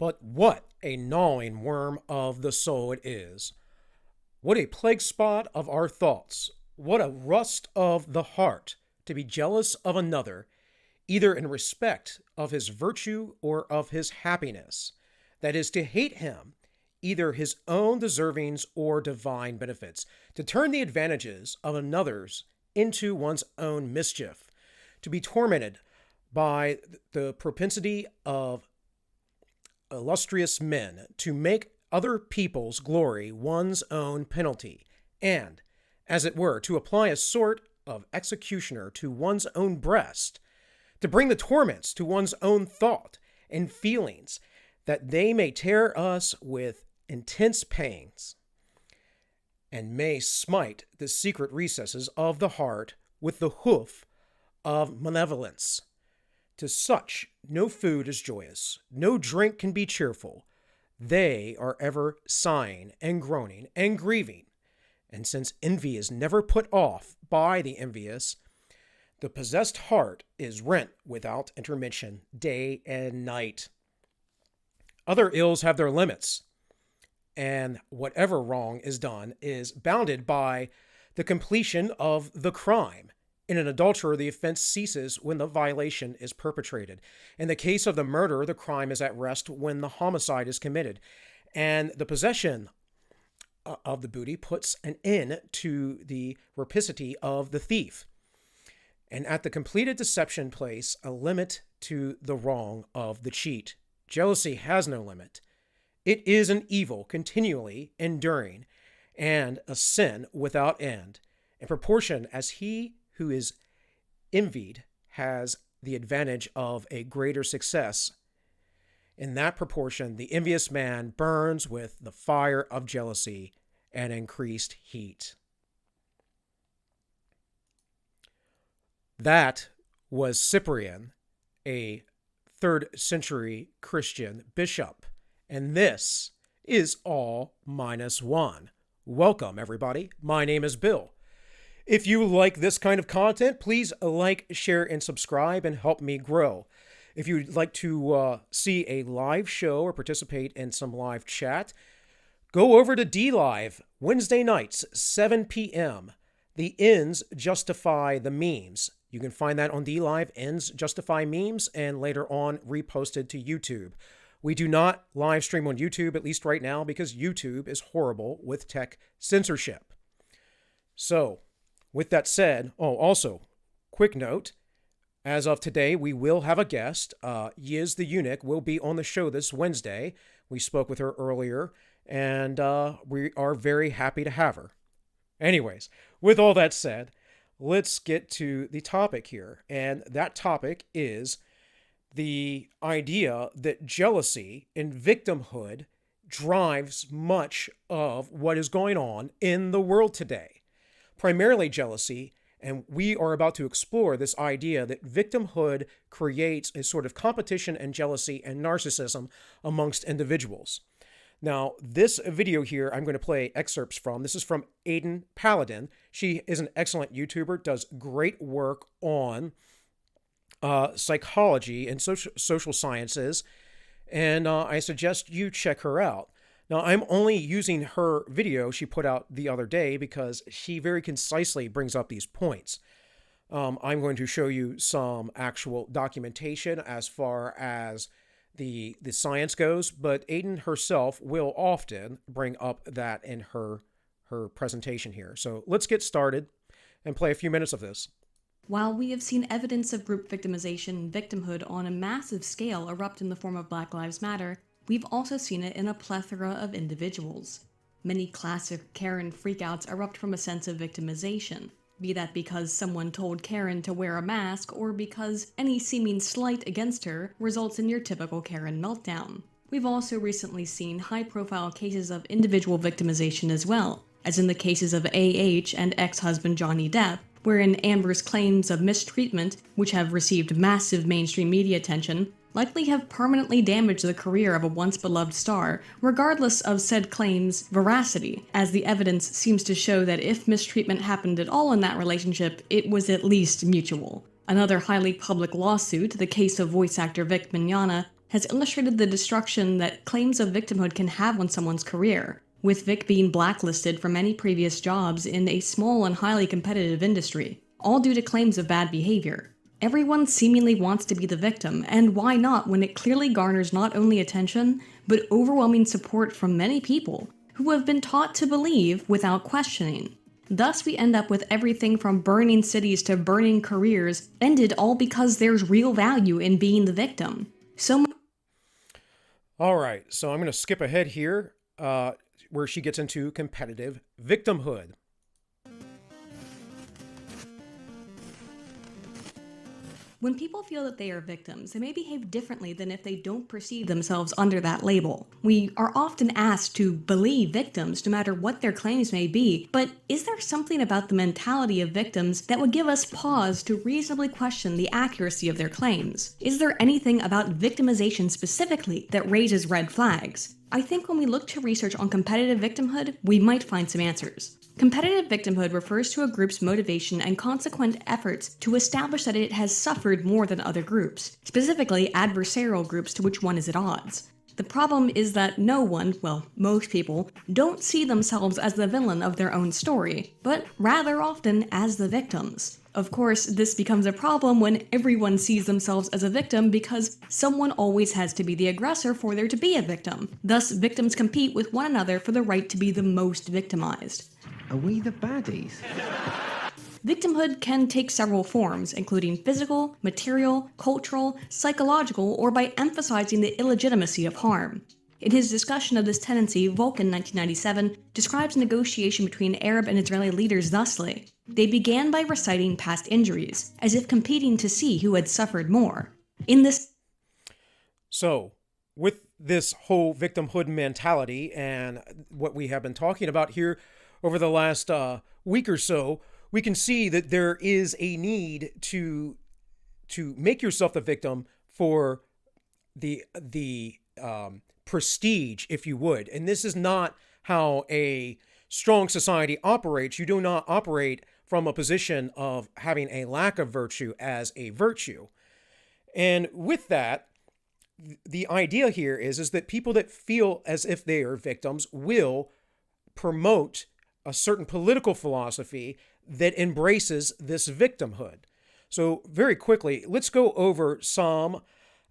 But what a gnawing worm of the soul it is. What a plague spot of our thoughts. What a rust of the heart to be jealous of another, either in respect of his virtue or of his happiness. That is, to hate him, either his own deservings or divine benefits, to turn the advantages of another's into one's own mischief, to be tormented by the propensity of illustrious men to make other people's glory one's own penalty, and, as it were, to apply a sort of executioner to one's own breast, to bring the torments to one's own thought and feelings, that they may tear us with intense pains, and may smite the secret recesses of the heart with the hoof of malevolence. To such no food is joyous, no drink can be cheerful. They are ever sighing and groaning and grieving. And since envy is never put off by the envious, the possessed heart is rent without intermission, day and night. Other ills have their limits, and whatever wrong is done is bounded by the completion of the crime. In an adulterer, the offense ceases when the violation is perpetrated. In the case of the murder, the crime is at rest when the homicide is committed. And the possession of the booty puts an end to the rapacity of the thief. And at the completed deception place a limit to the wrong of the cheat. Jealousy has no limit. It is an evil continually enduring, and a sin without end, in proportion as he who is envied has the advantage of a greater success. In that proportion, the envious man burns with the fire of jealousy and increased heat. That was Cyprian, a 3rd century Christian bishop, and this is AllMinucOne. Welcome, everybody. My name is Bill. If you like this kind of content, please like, share, and subscribe and help me grow. If you'd like to see a live show or participate in some live chat, go over to DLive, Wednesday nights, 7 p.m. The ends justify the memes. You can find that on DLive, ends justify memes, and later on reposted to YouTube. We do not live stream on YouTube, at least right now, because YouTube is horrible with tech censorship. So, with that said, also, quick note, as of today, we will have a guest. Yiz the Eunuch will be on the show this Wednesday. We spoke with her earlier, and we are very happy to have her. Anyways, with all that said, let's get to the topic here. And that topic is the idea that jealousy and victimhood drives much of what is going on in the world today. Primarily jealousy, and we are about to explore this idea that victimhood creates a sort of competition and jealousy and narcissism amongst individuals. Now, this video here, I'm going to play excerpts from. This is from Aiden Paladin. She is an excellent YouTuber, does great work on psychology and social sciences, and I suggest you check her out. Now, I'm only using her video she put out the other day because she very concisely brings up these points. I'm going to show you some actual documentation as far as the science goes, but Aiden herself will often bring up that in her presentation here. So let's get started and play a few minutes of this. While we have seen evidence of group victimization and victimhood on a massive scale erupt in the form of Black Lives Matter, we've also seen it in a plethora of individuals. Many classic Karen freakouts erupt from a sense of victimization, be that because someone told Karen to wear a mask or because any seeming slight against her results in your typical Karen meltdown. We've also recently seen high-profile cases of individual victimization as well, as in the cases of AH and ex-husband Johnny Depp, wherein Amber's claims of mistreatment, which have received massive mainstream media attention, likely have permanently damaged the career of a once-beloved star, regardless of said claims' veracity, as the evidence seems to show that if mistreatment happened at all in that relationship, it was at least mutual. Another highly public lawsuit, the case of voice actor Vic Mignogna, has illustrated the destruction that claims of victimhood can have on someone's career, with Vic being blacklisted from any previous jobs in a small and highly competitive industry, all due to claims of bad behavior. Everyone seemingly wants to be the victim, and why not when it clearly garners not only attention, but overwhelming support from many people who have been taught to believe without questioning. Thus, we end up with everything from burning cities to burning careers, ended all because there's real value in being the victim. All right, so I'm going to skip ahead here where she gets into competitive victimhood. When people feel that they are victims, they may behave differently than if they don't perceive themselves under that label. We are often asked to believe victims no matter what their claims may be, but is there something about the mentality of victims that would give us pause to reasonably question the accuracy of their claims? Is there anything about victimization specifically that raises red flags? I think when we look to research on competitive victimhood, we might find some answers. Competitive victimhood refers to a group's motivation and consequent efforts to establish that it has suffered more than other groups, specifically adversarial groups to which one is at odds. The problem is that no one, well, most people, don't see themselves as the villain of their own story, but rather often as the victims. Of course, this becomes a problem when everyone sees themselves as a victim because someone always has to be the aggressor for there to be a victim. Thus, victims compete with one another for the right to be the most victimized. Are we the baddies? Victimhood can take several forms, including physical, material, cultural, psychological, or by emphasizing the illegitimacy of harm. In his discussion of this tendency, Vulcan 1997 describes negotiation between Arab and Israeli leaders thusly: they began by reciting past injuries, as if competing to see who had suffered more. So, with this whole victimhood mentality and what we have been talking about here over the last week or so, we can see that there is a need to make yourself the victim for the prestige, if you would. And this is not how a strong society operates. You do not operate from a position of having a lack of virtue as a virtue. And with that, the idea here is that people that feel as if they are victims will promote a certain political philosophy that embraces this victimhood. So very quickly, let's go over some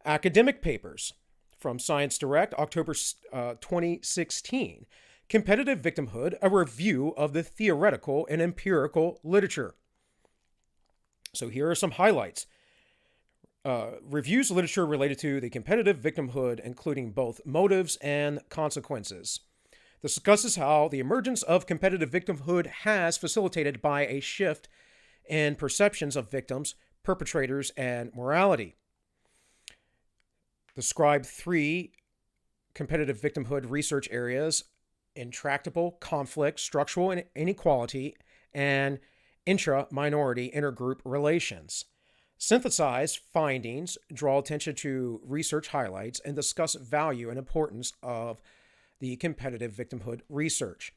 academic papers from Science Direct, October 2016. Competitive Victimhood, a review of the theoretical and empirical literature. So here are some highlights. Reviews literature related to the competitive victimhood, including both motives and consequences. This discusses how the emergence of competitive victimhood has facilitated by a shift in perceptions of victims, perpetrators, and morality. Describe 3 competitive victimhood research areas: intractable conflict, structural inequality, and intra-minority intergroup relations. Synthesize findings, draw attention to research highlights, and discuss value and importance of the competitive victimhood research.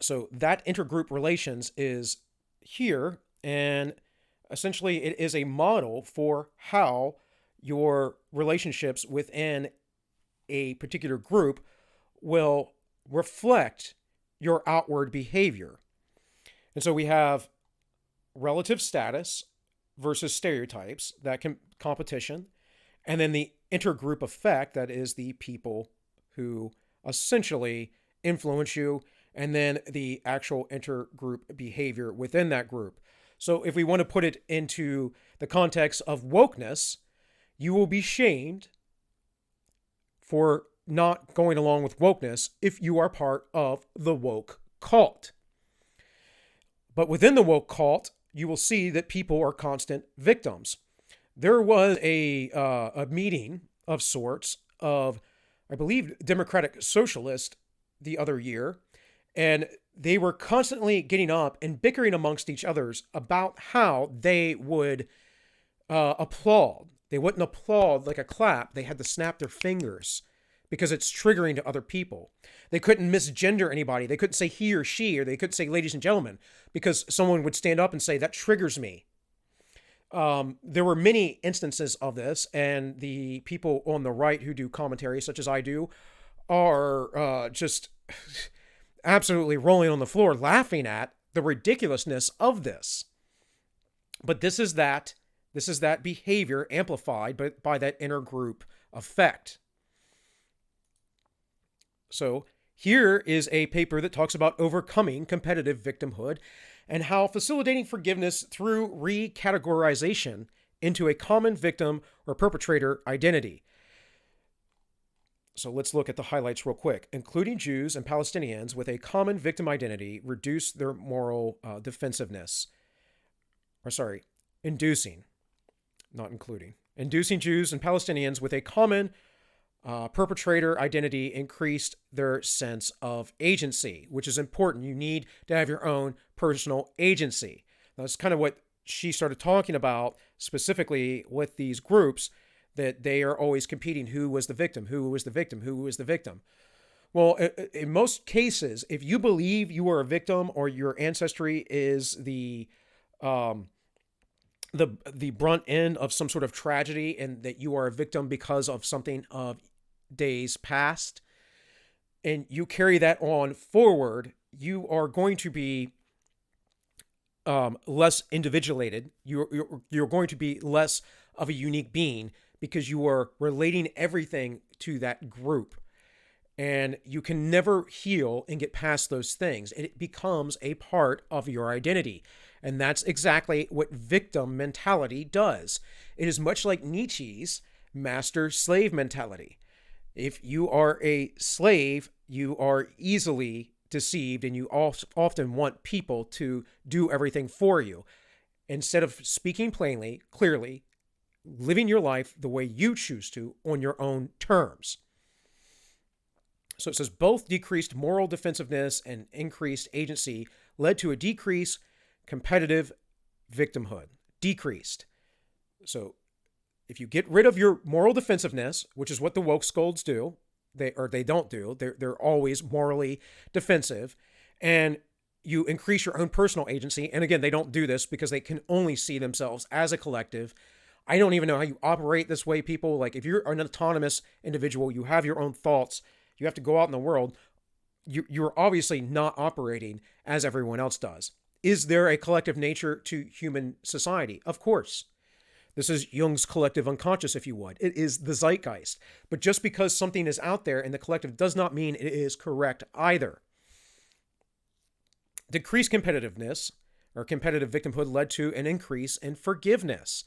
So that intergroup relations is here, and essentially it is a model for how your relationships within a particular group will reflect your outward behavior. And so we have relative status versus stereotypes, that competition, and then the intergroup effect, that is the people who essentially influence you, and then the actual intergroup behavior within that group. So if we want to put it into the context of wokeness, you will be shamed for not going along with wokeness if you are part of the woke cult. But within the woke cult, you will see that people are constant victims. There was a meeting of sorts of, I believe, Democratic Socialists the other year, and they were constantly getting up and bickering amongst each others about how they would applaud. They wouldn't applaud like a clap. They had to snap their fingers because it's triggering to other people. They couldn't misgender anybody. They couldn't say he or she, or they couldn't say ladies and gentlemen, because someone would stand up and say, that triggers me. there were many instances of this, and the people on the right who do commentary, such as I do, are just absolutely rolling on the floor laughing at the ridiculousness of this. But this is that behavior amplified by that intergroup effect. So here is a paper that talks about overcoming competitive victimhood and how facilitating forgiveness through recategorization into a common victim or perpetrator identity. So let's look at the highlights real quick. Including Jews and Palestinians with a common victim identity reduce their moral defensiveness. Inducing, not including. Inducing Jews and Palestinians with a common perpetrator identity increased their sense of agency, which is important. You need to have your own personal agency. That's kind of what she started talking about specifically with these groups, that they are always competing. Who was the victim? Who was the victim? Who was the victim? Well, in most cases, if you believe you are a victim or your ancestry is the brunt end of some sort of tragedy and that you are a victim because of something of days past, and you carry that on forward, you are going to be less individuated. You're going to be less of a unique being because you are relating everything to that group. And you can never heal and get past those things. It becomes a part of your identity. And that's exactly what victim mentality does. It is much like Nietzsche's master-slave mentality. If you are a slave, you are easily deceived and you often want people to do everything for you. Instead of speaking plainly, clearly, living your life the way you choose to on your own terms. So it says both decreased moral defensiveness and increased agency led to a decrease competitive victimhood. Decreased. So if you get rid of your moral defensiveness, which is what the woke scolds do, they don't do, they're always morally defensive, and you increase your own personal agency, and again, they don't do this because they can only see themselves as a collective. I don't even know how you operate this way, people. Like, if you're an autonomous individual, you have your own thoughts, you have to go out in the world, you're obviously not operating as everyone else does. Is there a collective nature to human society? Of course. This is Jung's collective unconscious, if you would. It is the zeitgeist. But just because something is out there in the collective does not mean it is correct either. Decreased competitiveness, or competitive victimhood, led to an increase in forgiveness.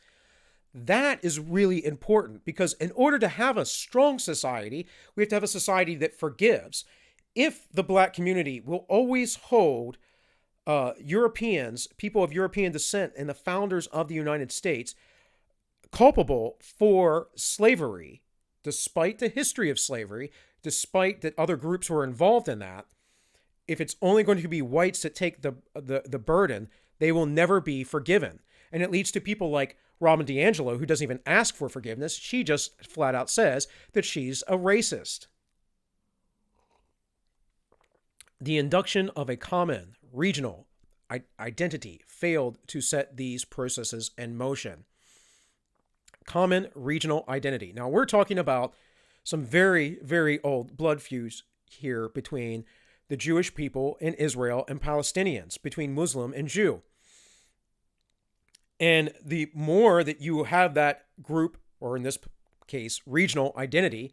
That is really important because in order to have a strong society, we have to have a society that forgives. If the black community will always hold Europeans, people of European descent, and the founders of the United States culpable for slavery, despite the history of slavery, despite that other groups were involved in that, if it's only going to be whites that take the burden, they will never be forgiven. And it leads to people like Robin DiAngelo, who doesn't even ask for forgiveness. She just flat out says that she's a racist. The induction of a common regional identity failed to set these processes in motion. Common regional identity. Now, we're talking about some very, very old blood feuds here between the Jewish people in Israel and Palestinians, between Muslim and Jew. And the more that you have that group, or in this case, regional identity,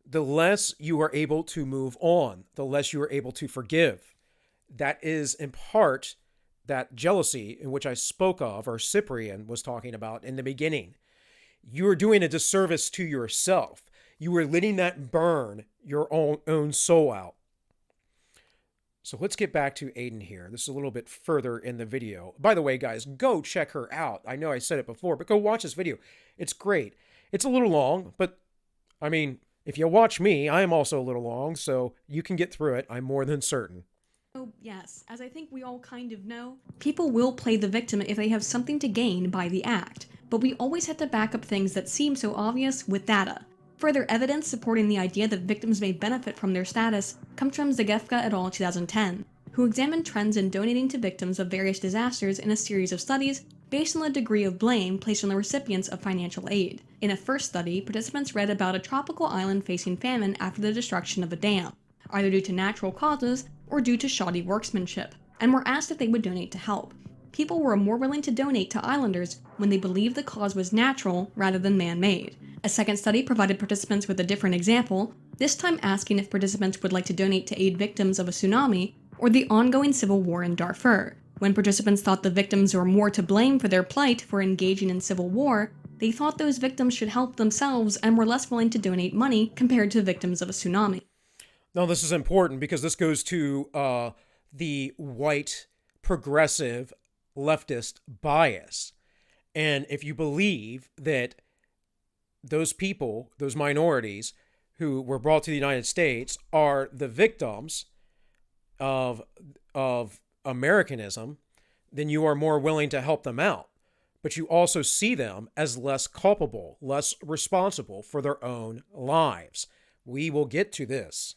the less you are able to move on, the less you are able to forgive. That is in part that jealousy in which I spoke of, or Cyprian was talking about in the beginning. You are doing a disservice to yourself. You are letting that burn your own soul out. So let's get back to Aiden here. This is a little bit further in the video. By the way, guys, go check her out. I know I said it before, but go watch this video. It's great. It's a little long, but I mean, if you watch me, I am also a little long, so you can get through it. I'm more than certain. Oh, yes, as I think we all kind of know, people will play the victim if they have something to gain by the act, but we always have to back up things that seem so obvious with data. Further evidence supporting the idea that victims may benefit from their status comes from Zagefka et al. 2010, who examined trends in donating to victims of various disasters in a series of studies based on the degree of blame placed on the recipients of financial aid. In a first study, participants read about a tropical island facing famine after the destruction of a dam, either due to natural causes or due to shoddy workmanship, and were asked if they would donate to help. People were more willing to donate to islanders when they believed the cause was natural rather than man-made. A second study provided participants with a different example, this time asking if participants would like to donate to aid victims of a tsunami or the ongoing civil war in Darfur. When participants thought the victims were more to blame for their plight for engaging in civil war, they thought those victims should help themselves and were less willing to donate money compared to victims of a tsunami. Now, this is important because this goes to the white, progressive, leftist bias. And if you believe that those people, those minorities who were brought to the United States are the victims of Americanism, then you are more willing to help them out. But you also see them as less culpable, less responsible for their own lives. We will get to this.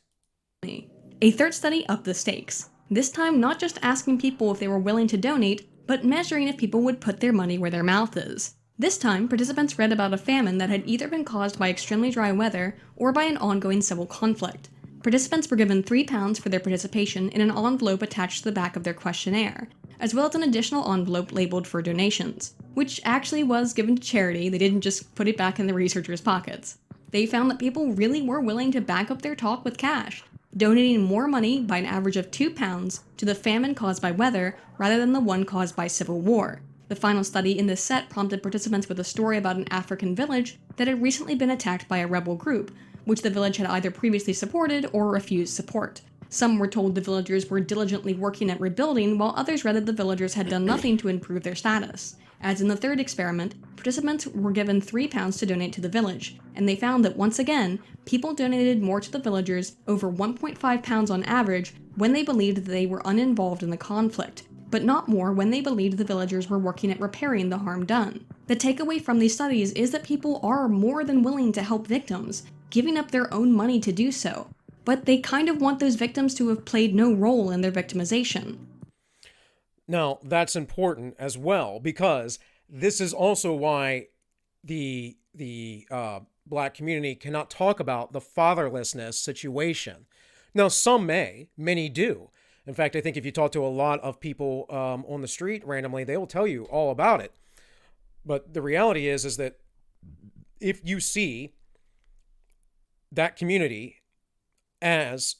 A third study upped the stakes, this time not just asking people if they were willing to donate, but measuring if people would put their money where their mouth is. This time, participants read about a famine that had either been caused by extremely dry weather or by an ongoing civil conflict. Participants were given £3 for their participation in an envelope attached to the back of their questionnaire, as well as an additional envelope labeled for donations, which actually was given to charity. They didn't just put it back in the researchers' pockets. They found that people really were willing to back up their talk with cash, donating more money by an average of £2 to the famine caused by weather rather than the one caused by civil war. The final study in this set prompted participants with a story about an African village that had recently been attacked by a rebel group, which the village had either previously supported or refused support. Some were told the villagers were diligently working at rebuilding, while others read that the villagers had done nothing to improve their status. As in the third experiment, participants were given £3 to donate to the village, and they found that once again, people donated more to the villagers, over £1.5 on average, when they believed that they were uninvolved in the conflict, but not more when they believed the villagers were working at repairing the harm done. The takeaway from these studies is that people are more than willing to help victims, giving up their own money to do so, but they kind of want those victims to have played no role in their victimization. Now, that's important as well, because this is also why the Black community cannot talk about the fatherlessness situation. Now, some may, many do. In fact, I think if you talk to a lot of people on the street randomly, they will tell you all about it. But the reality is that if you see that community as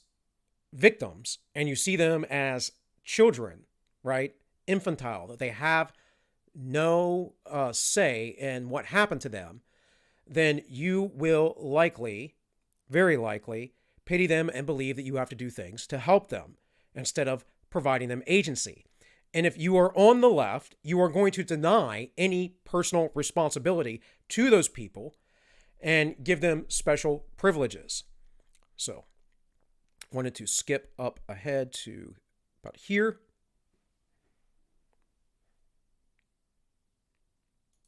victims and you see them as children, right, infantile, that they have no say in what happened to them, then you will likely, very likely, pity them and believe that you have to do things to help them instead of providing them agency. And if you are on the left, you are going to deny any personal responsibility to those people and give them special privileges. So, wanted to skip up ahead to about here.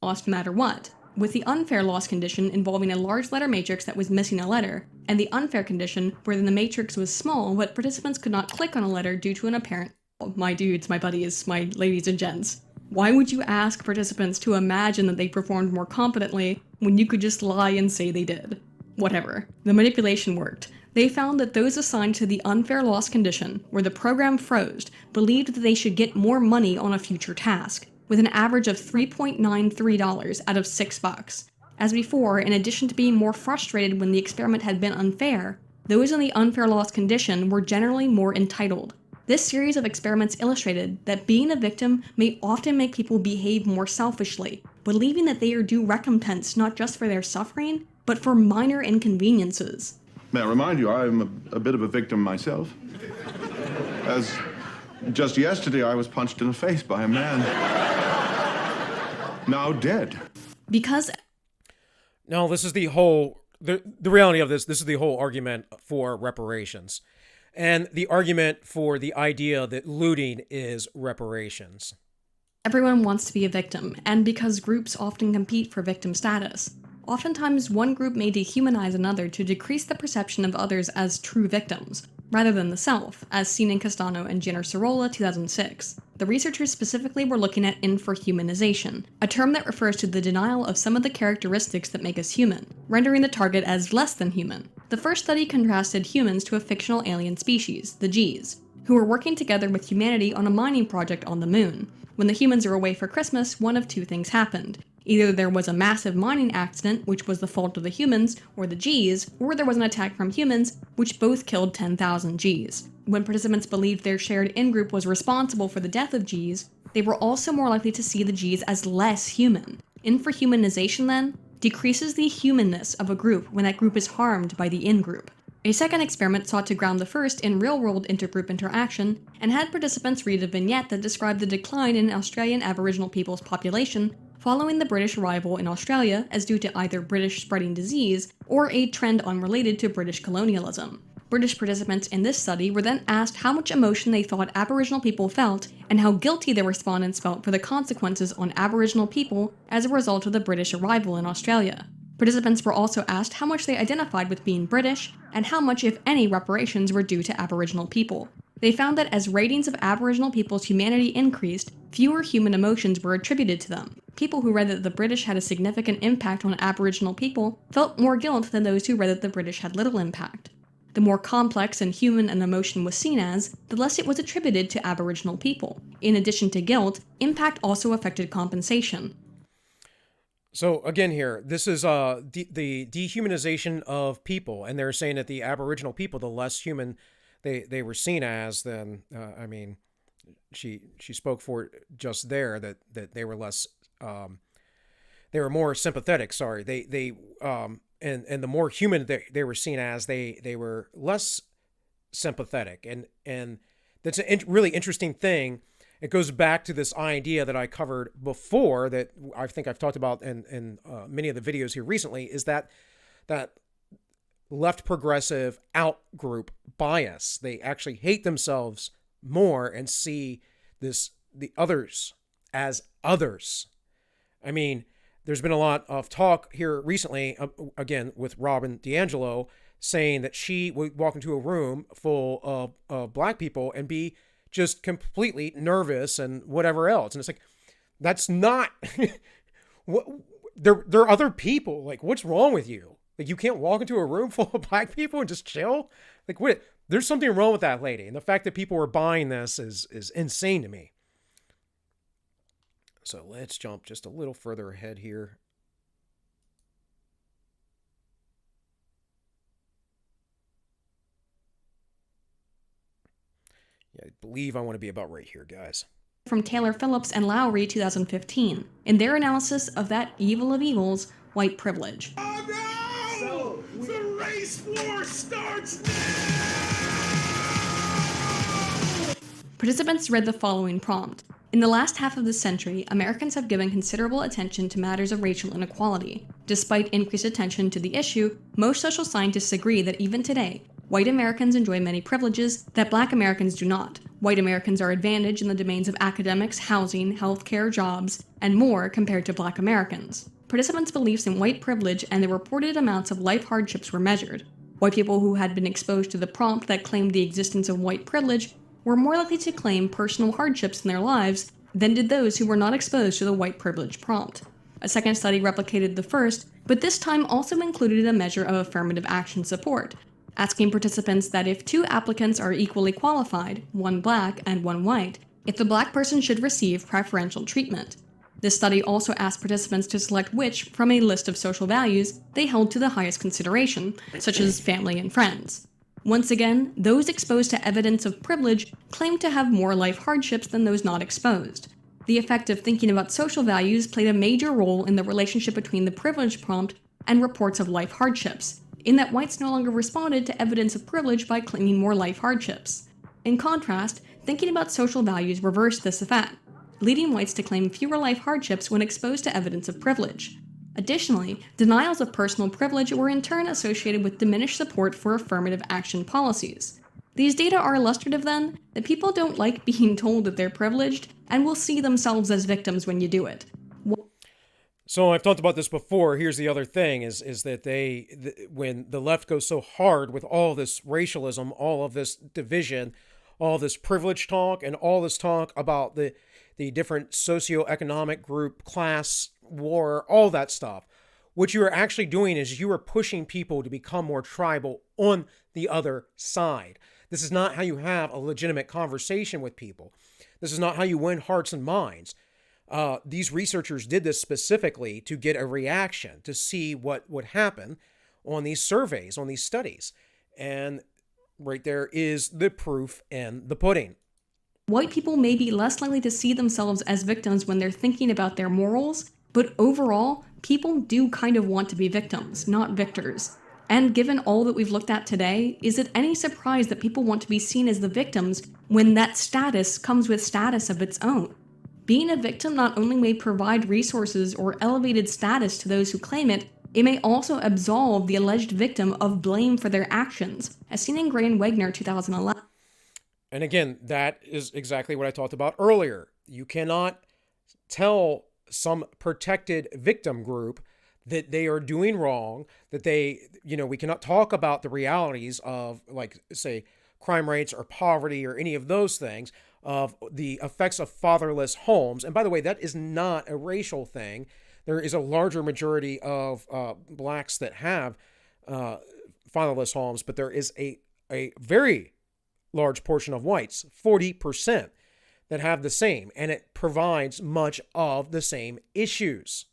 Lost no matter what, with the unfair loss condition involving a large letter matrix that was missing a letter, and the unfair condition where the matrix was small but participants could not click on a letter due to an apparent my dudes, my buddies, my ladies and gents. Why would you ask participants to imagine that they performed more competently when you could just lie and say they did? Whatever. The manipulation worked. They found that those assigned to the unfair loss condition, where the program froze, believed that they should get more money on a future task, with an average of $3.93 out of $6. As before, in addition to being more frustrated when the experiment had been unfair, those in the unfair loss condition were generally more entitled. This series of experiments illustrated that being a victim may often make people behave more selfishly, believing that they are due recompense not just for their suffering, but for minor inconveniences. May I remind you, I'm a bit of a victim myself. As just yesterday, I was punched in the face by a man. Now dead. Because... No, this is the whole... The reality of this is the whole argument for reparations. And the argument for the idea that looting is reparations. Everyone wants to be a victim, and because groups often compete for victim status. Oftentimes, one group may dehumanize another to decrease the perception of others as true victims, rather than the self, as seen in Castano and Jenner Sorolla 2006. The researchers specifically were looking at infrahumanization, a term that refers to the denial of some of the characteristics that make us human, rendering the target as less than human. The first study contrasted humans to a fictional alien species, the Gs, who were working together with humanity on a mining project on the moon. When the humans were away for Christmas, one of two things happened. Either there was a massive mining accident, which was the fault of the humans, or the Gs, or there was an attack from humans, which both killed 10,000 Gs. When participants believed their shared in-group was responsible for the death of Gs, they were also more likely to see the Gs as less human. Infrahumanization, then, decreases the humanness of a group when that group is harmed by the in-group. A second experiment sought to ground the first in real-world intergroup interaction, and had participants read a vignette that described the decline in Australian Aboriginal people's population following the British arrival in Australia as due to either British spreading disease or a trend unrelated to British colonialism. British participants in this study were then asked how much emotion they thought Aboriginal people felt and how guilty their respondents felt for the consequences on Aboriginal people as a result of the British arrival in Australia. Participants were also asked how much they identified with being British and how much, if any, reparations were due to Aboriginal people. They found that as ratings of Aboriginal people's humanity increased, fewer human emotions were attributed to them. People who read that the British had a significant impact on Aboriginal people felt more guilt than those who read that the British had little impact. The more complex and human an emotion was seen as, the less it was attributed to Aboriginal people. In addition to guilt, impact also affected compensation. So again here, this is the dehumanization of people, and they're saying that the Aboriginal people, the less human they were seen as, then I mean, she spoke for it just there that they were less, they were more sympathetic. Sorry, and the more human they were seen as, they were less sympathetic, and that's a really interesting thing. It goes back to this idea that I covered before, that I think I've talked about in many of the videos here recently, is that left progressive out-group bias. They actually hate themselves more and see the others as others. I mean, there's been a lot of talk here recently, again, with Robin DiAngelo, saying that she would walk into a room full of black people and be just completely nervous and whatever else. And it's like, that's not, they're other people. Like, what's wrong with you? Like, you can't walk into a room full of black people and just chill? Like, what? There's something wrong with that lady. And the fact that people were buying this is insane to me. So let's jump just a little further ahead here. Yeah, I believe I want to be about right here, guys. From Taylor Phillips and Lowry 2015, in their analysis of that evil of evils, white privilege. Oh no! The race war starts now! Participants read the following prompt. In the last half of the century, Americans have given considerable attention to matters of racial inequality. Despite increased attention to the issue, most social scientists agree that even today, white Americans enjoy many privileges that black Americans do not. White Americans are advantaged in the domains of academics, housing, healthcare, jobs, and more compared to black Americans. Participants' beliefs in white privilege and the reported amounts of life hardships were measured. White people who had been exposed to the prompt that claimed the existence of white privilege were more likely to claim personal hardships in their lives than did those who were not exposed to the white privilege prompt. A second study replicated the first, but this time also included a measure of affirmative action support, asking participants that if two applicants are equally qualified, one black and one white, if the black person should receive preferential treatment. This study also asked participants to select which, from a list of social values, they held to the highest consideration, such as family and friends. Once again, those exposed to evidence of privilege claimed to have more life hardships than those not exposed. The effect of thinking about social values played a major role in the relationship between the privilege prompt and reports of life hardships, in that whites no longer responded to evidence of privilege by claiming more life hardships. In contrast, thinking about social values reversed this effect, leading whites to claim fewer life hardships when exposed to evidence of privilege. Additionally, denials of personal privilege were in turn associated with diminished support for affirmative action policies. These data are illustrative, then, that people don't like being told that they're privileged and will see themselves as victims when you do it. So I've talked about this before. Here's the other thing is that when the left goes so hard with all this racialism, all of this division, all this privilege talk and all this talk about the different socioeconomic group, class, war, all that stuff, what you are actually doing is you are pushing people to become more tribal on the other side. This is not how you have a legitimate conversation with people. This is not how you win hearts and minds. These researchers did this specifically to get a reaction, to see what would happen on these surveys, on these studies. And right there is the proof in the pudding. White people may be less likely to see themselves as victims when they're thinking about their morals, but overall, people do kind of want to be victims, not victors. And given all that we've looked at today, is it any surprise that people want to be seen as the victims when that status comes with status of its own? Being a victim not only may provide resources or elevated status to those who claim it, it may also absolve the alleged victim of blame for their actions, as seen in Gray and Wegner 2011. And again, that is exactly what I talked about earlier. You cannot tell some protected victim group that they are doing wrong, that we cannot talk about the realities of, like, say, crime rates or poverty or any of those things, of the effects of fatherless homes. And by the way, that is not a racial thing. There is a larger majority of blacks that have fatherless homes, but there is a very large portion of whites, 40%, that have the same, and it provides much of the same issues.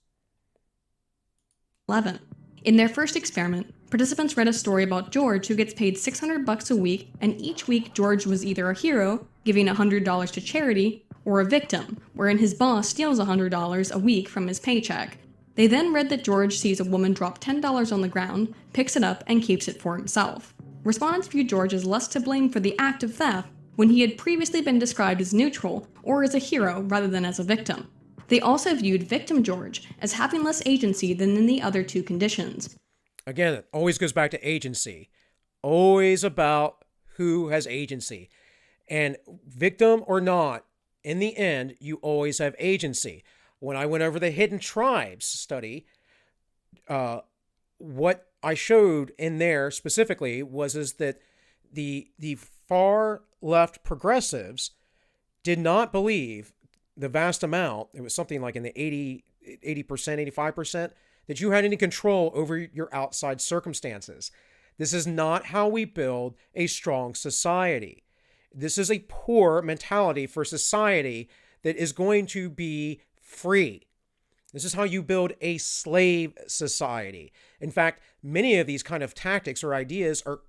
11. In their first experiment, participants read a story about George, who gets paid $600 a week, and each week George was either a hero, giving $100 to charity, or a victim, wherein his boss steals $100 a week from his paycheck. They then read that George sees a woman drop $10 on the ground, picks it up, and keeps it for himself. Respondents viewed George as less to blame for the act of theft when he had previously been described as neutral or as a hero rather than as a victim. They also viewed victim George as having less agency than in the other two conditions. Again, it always goes back to agency. Always about who has agency. And victim or not, in the end, you always have agency. When I went over the hidden tribes study, what I showed in there specifically is that the far left progressives did not believe the vast amount, it was something like in the 80%, 85%, that you had any control over your outside circumstances. This is not how we build a strong society. This is a poor mentality for society that is going to be free. This is how you build a slave society. In fact, many of these kind of tactics or ideas are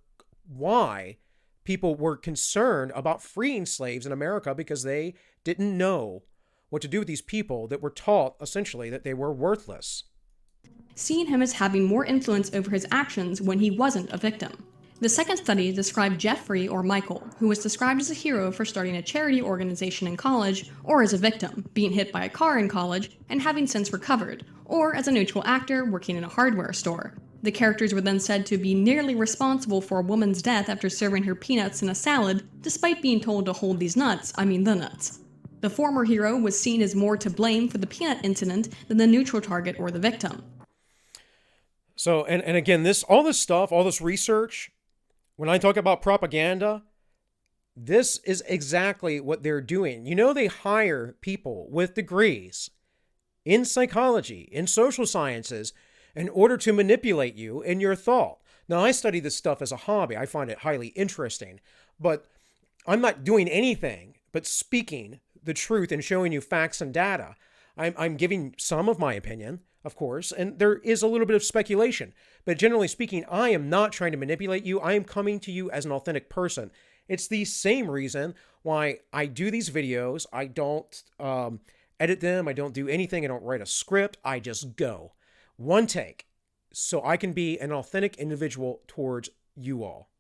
why people were concerned about freeing slaves in America, because they didn't know what to do with these people that were taught essentially that they were worthless. Seeing him as having more influence over his actions when he wasn't a victim. The second study described Jeffrey, or Michael, who was described as a hero for starting a charity organization in college, or as a victim, being hit by a car in college and having since recovered, or as a neutral actor working in a hardware store. The characters were then said to be nearly responsible for a woman's death after serving her peanuts in a salad, despite being told to hold these nuts, the nuts. The former hero was seen as more to blame for the peanut incident than the neutral target or the victim. So, and again, all this research, when I talk about propaganda, this is exactly what they're doing. They hire people with degrees in psychology, in social sciences, in order to manipulate you in your thought. Now, I study this stuff as a hobby. I find it highly interesting, but I'm not doing anything but speaking the truth and showing you facts and data. I'm giving some of my opinion, of course, and there is a little bit of speculation. But generally speaking, I am not trying to manipulate you. I am coming to you as an authentic person. It's the same reason why I do these videos. I don't edit them. I don't do anything. I don't write a script. I just go. One take. So I can be an authentic individual towards you all.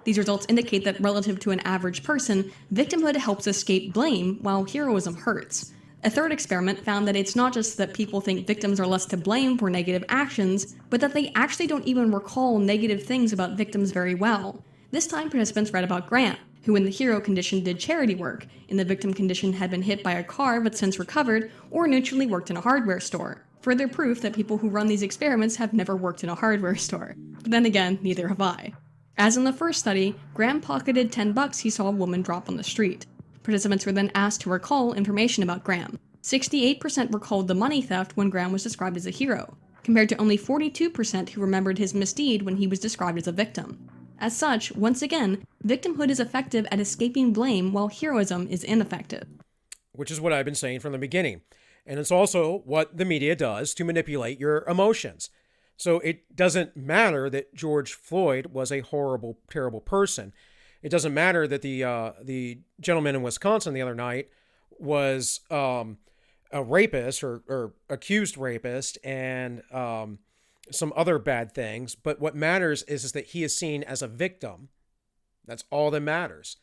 These results indicate that relative to an average person, victimhood helps escape blame, while heroism hurts. A third experiment found that it's not just that people think victims are less to blame for negative actions, but that they actually don't even recall negative things about victims very well. This time, participants read about Grant, who in the hero condition did charity work, in the victim condition had been hit by a car but since recovered, or neutrally worked in a hardware store. Further proof that people who run these experiments have never worked in a hardware store. But then again, neither have I. As in the first study, Graham pocketed $10 he saw a woman drop on the street. Participants were then asked to recall information about Graham. 68% recalled the money theft when Graham was described as a hero, compared to only 42% who remembered his misdeed when he was described as a victim. As such, once again, victimhood is effective at escaping blame while heroism is ineffective. Which is what I've been saying from the beginning. And it's also what the media does to manipulate your emotions. So it doesn't matter that George Floyd was a horrible, terrible person. It doesn't matter that the gentleman in Wisconsin the other night was a rapist or accused rapist and some other bad things. But what matters is that he is seen as a victim. That's all that matters.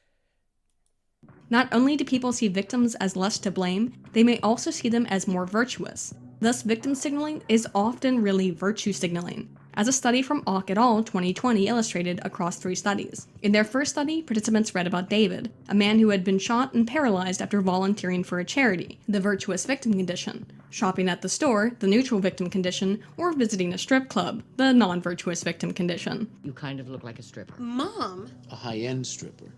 Not only do people see victims as less to blame, they may also see them as more virtuous. Thus, victim signaling is often really virtue signaling, as a study from Auck et al. 2020 illustrated across 3 studies. In their first study, participants read about David, a man who had been shot and paralyzed after volunteering for a charity, the virtuous victim condition, shopping at the store, the neutral victim condition, or visiting a strip club, the non-virtuous victim condition. You kind of look like a stripper. Mom? A high-end stripper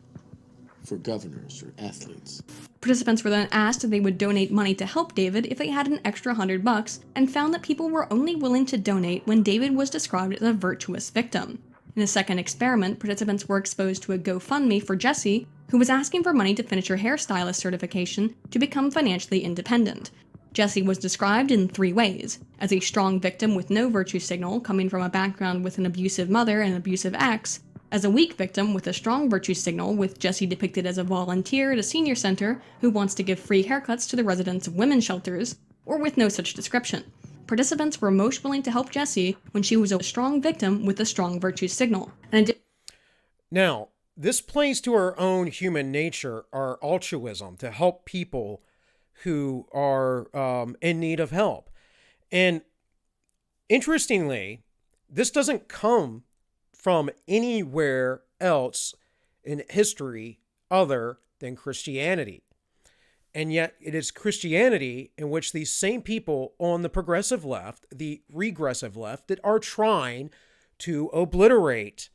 for governors or athletes. Participants were then asked if they would donate money to help David if they had an extra $100, and found that people were only willing to donate when David was described as a virtuous victim. In a second experiment, participants were exposed to a GoFundMe for Jessie, who was asking for money to finish her hairstylist certification to become financially independent. Jessie was described in 3 ways: as a strong victim with no virtue signal, coming from a background with an abusive mother and abusive ex; as a weak victim with a strong virtue signal, with Jessie depicted as a volunteer at a senior center who wants to give free haircuts to the residents of women's shelters; or with no such description. Participants were most willing to help Jessie when she was a strong victim with a strong virtue signal. Now, this plays to our own human nature, our altruism, to help people who are in need of help. And interestingly, this doesn't come from anywhere else in history other than Christianity. And yet it is Christianity in which these same people on the progressive left, the regressive left, that are trying to obliterate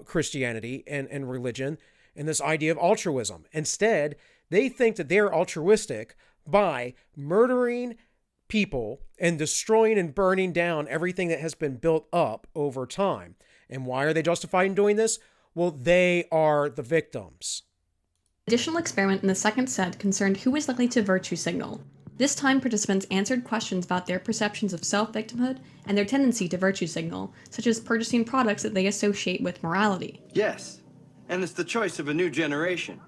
Christianity and religion and this idea of altruism. Instead, they think that they're altruistic by murdering people and destroying and burning down everything that has been built up over time. And why are they justified in doing this? Well, they are the victims. Additional experiment in the second set concerned who was likely to virtue signal. This time, participants answered questions about their perceptions of self-victimhood and their tendency to virtue signal, such as purchasing products that they associate with morality. Yes, and it's the choice of a new generation.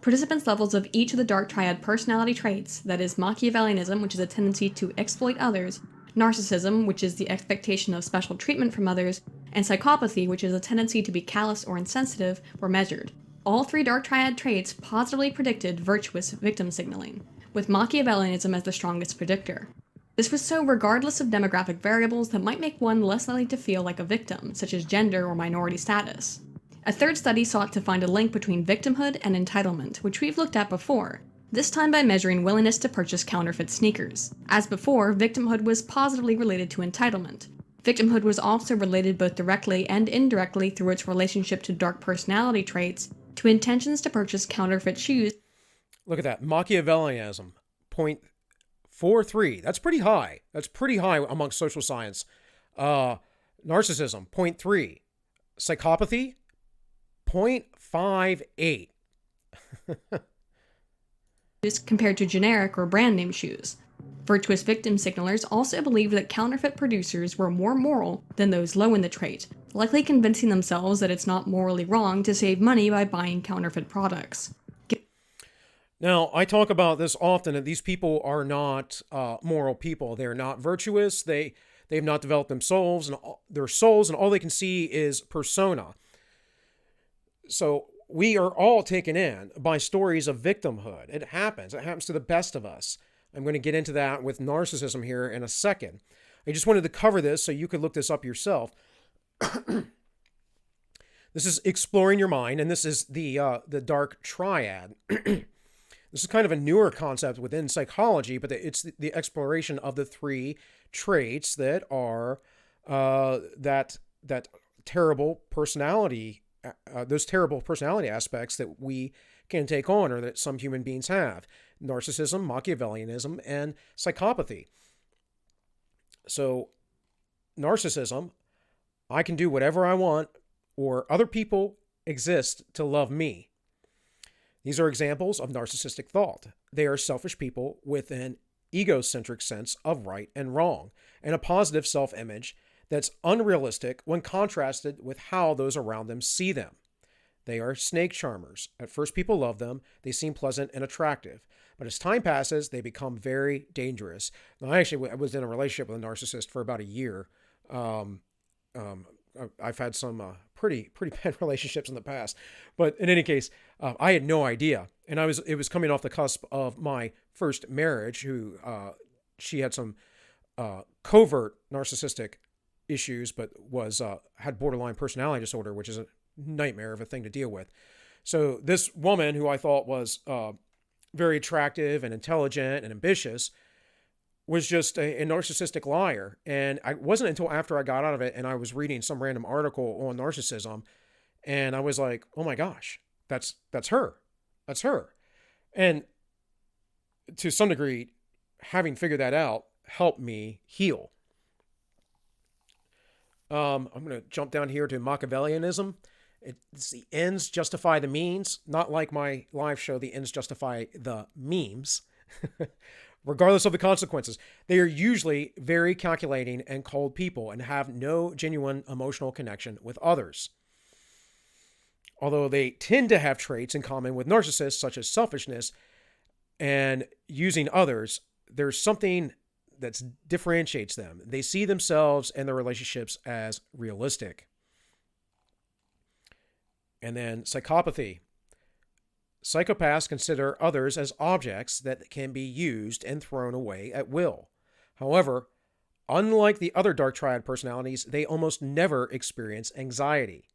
Participants' levels of each of the dark triad personality traits, that is Machiavellianism, which is a tendency to exploit others, narcissism, which is the expectation of special treatment from others, and psychopathy, which is a tendency to be callous or insensitive, were measured. All 3 dark triad traits positively predicted virtuous victim signaling, with Machiavellianism as the strongest predictor. This was so regardless of demographic variables that might make one less likely to feel like a victim, such as gender or minority status. A third study sought to find a link between victimhood and entitlement, which we've looked at before, this time by measuring willingness to purchase counterfeit sneakers. As before, victimhood was positively related to entitlement. Victimhood was also related both directly and indirectly through its relationship to dark personality traits to intentions to purchase counterfeit shoes. Look at that. Machiavellianism, 0.43. That's pretty high. That's pretty high amongst social science. Narcissism, 0.3. Psychopathy, 0.58. Compared to generic or brand name shoes. Virtuous victim signalers also believed that counterfeit producers were more moral than those low in the trait, likely convincing themselves that it's not morally wrong to save money by buying counterfeit products. Now, I talk about this often, that these people are not moral people. They're not virtuous. They've not developed themselves and their souls, and all they can see is persona. So we are all taken in by stories of victimhood. It happens. It happens to the best of us. I'm going to get into that with narcissism here in a second. I just wanted to cover this so you could look this up yourself. This is exploring your mind, and this is the dark triad. This is kind of a newer concept within psychology, but it's the exploration of the 3 traits that are that those terrible personality aspects that we can take on, or that some human beings have: narcissism, Machiavellianism, and psychopathy. So, narcissism, I can do whatever I want, or other people exist to love me. These are examples of narcissistic thought. They are selfish people with an egocentric sense of right and wrong, and a positive self-image that's unrealistic when contrasted with how those around them see them. They are snake charmers. At first, people love them. They seem pleasant and attractive. But as time passes, they become very dangerous. Now, I was in a relationship with a narcissist for about a year. I've had some pretty bad relationships in the past. But in any case, I had no idea. And it was coming off the cusp of my first marriage, she had some covert narcissistic issues, but had borderline personality disorder, which is a nightmare of a thing to deal with. So this woman, who I thought was very attractive and intelligent and ambitious, was just a narcissistic liar. And it wasn't until after I got out of it and I was reading some random article on narcissism, and I was like, oh my gosh, that's her. That's her. And to some degree, having figured that out helped me heal. I'm going to jump down here to Machiavellianism. It's the ends justify the means, not like my live show, the ends justify the memes. Regardless of the consequences, they are usually very calculating and cold people and have no genuine emotional connection with others. Although they tend to have traits in common with narcissists, such as selfishness and using others, there's something that differentiates them. They see themselves and their relationships as realistic. And then psychopathy. Psychopaths consider others as objects that can be used and thrown away at will. However, unlike the other dark triad personalities, they almost never experience anxiety.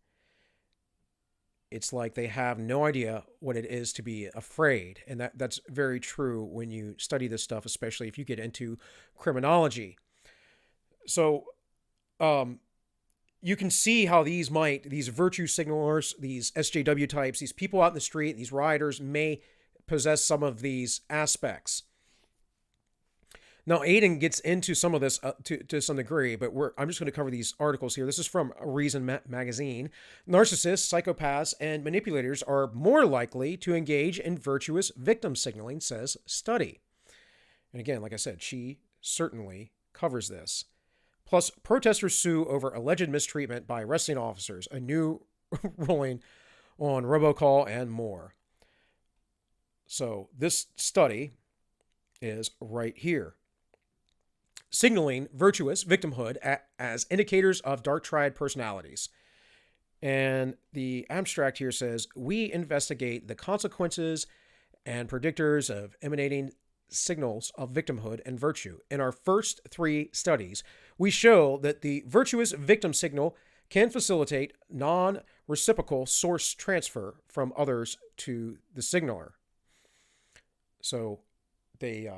It's like they have no idea what it is to be afraid. And that's very true when you study this stuff, especially if you get into criminology. So, you can see how these virtue signalers, these SJW types, these people out in the street, these rioters may possess some of these aspects. Now, Aiden gets into some of this to some degree, but I'm just going to cover these articles here. This is from Reason magazine. Narcissists, psychopaths, and manipulators are more likely to engage in virtuous victim signaling, says study. And again, like I said, she certainly covers this. Plus, protesters sue over alleged mistreatment by arresting officers, a new ruling on robocall, and more. So this study is right here. Signaling virtuous victimhood as indicators of dark triad personalities. And the abstract here says, we investigate the consequences and predictors of emanating signals of victimhood and virtue. In our first 3 studies, we show that the virtuous victim signal can facilitate non-reciprocal source transfer from others to the signaler. So they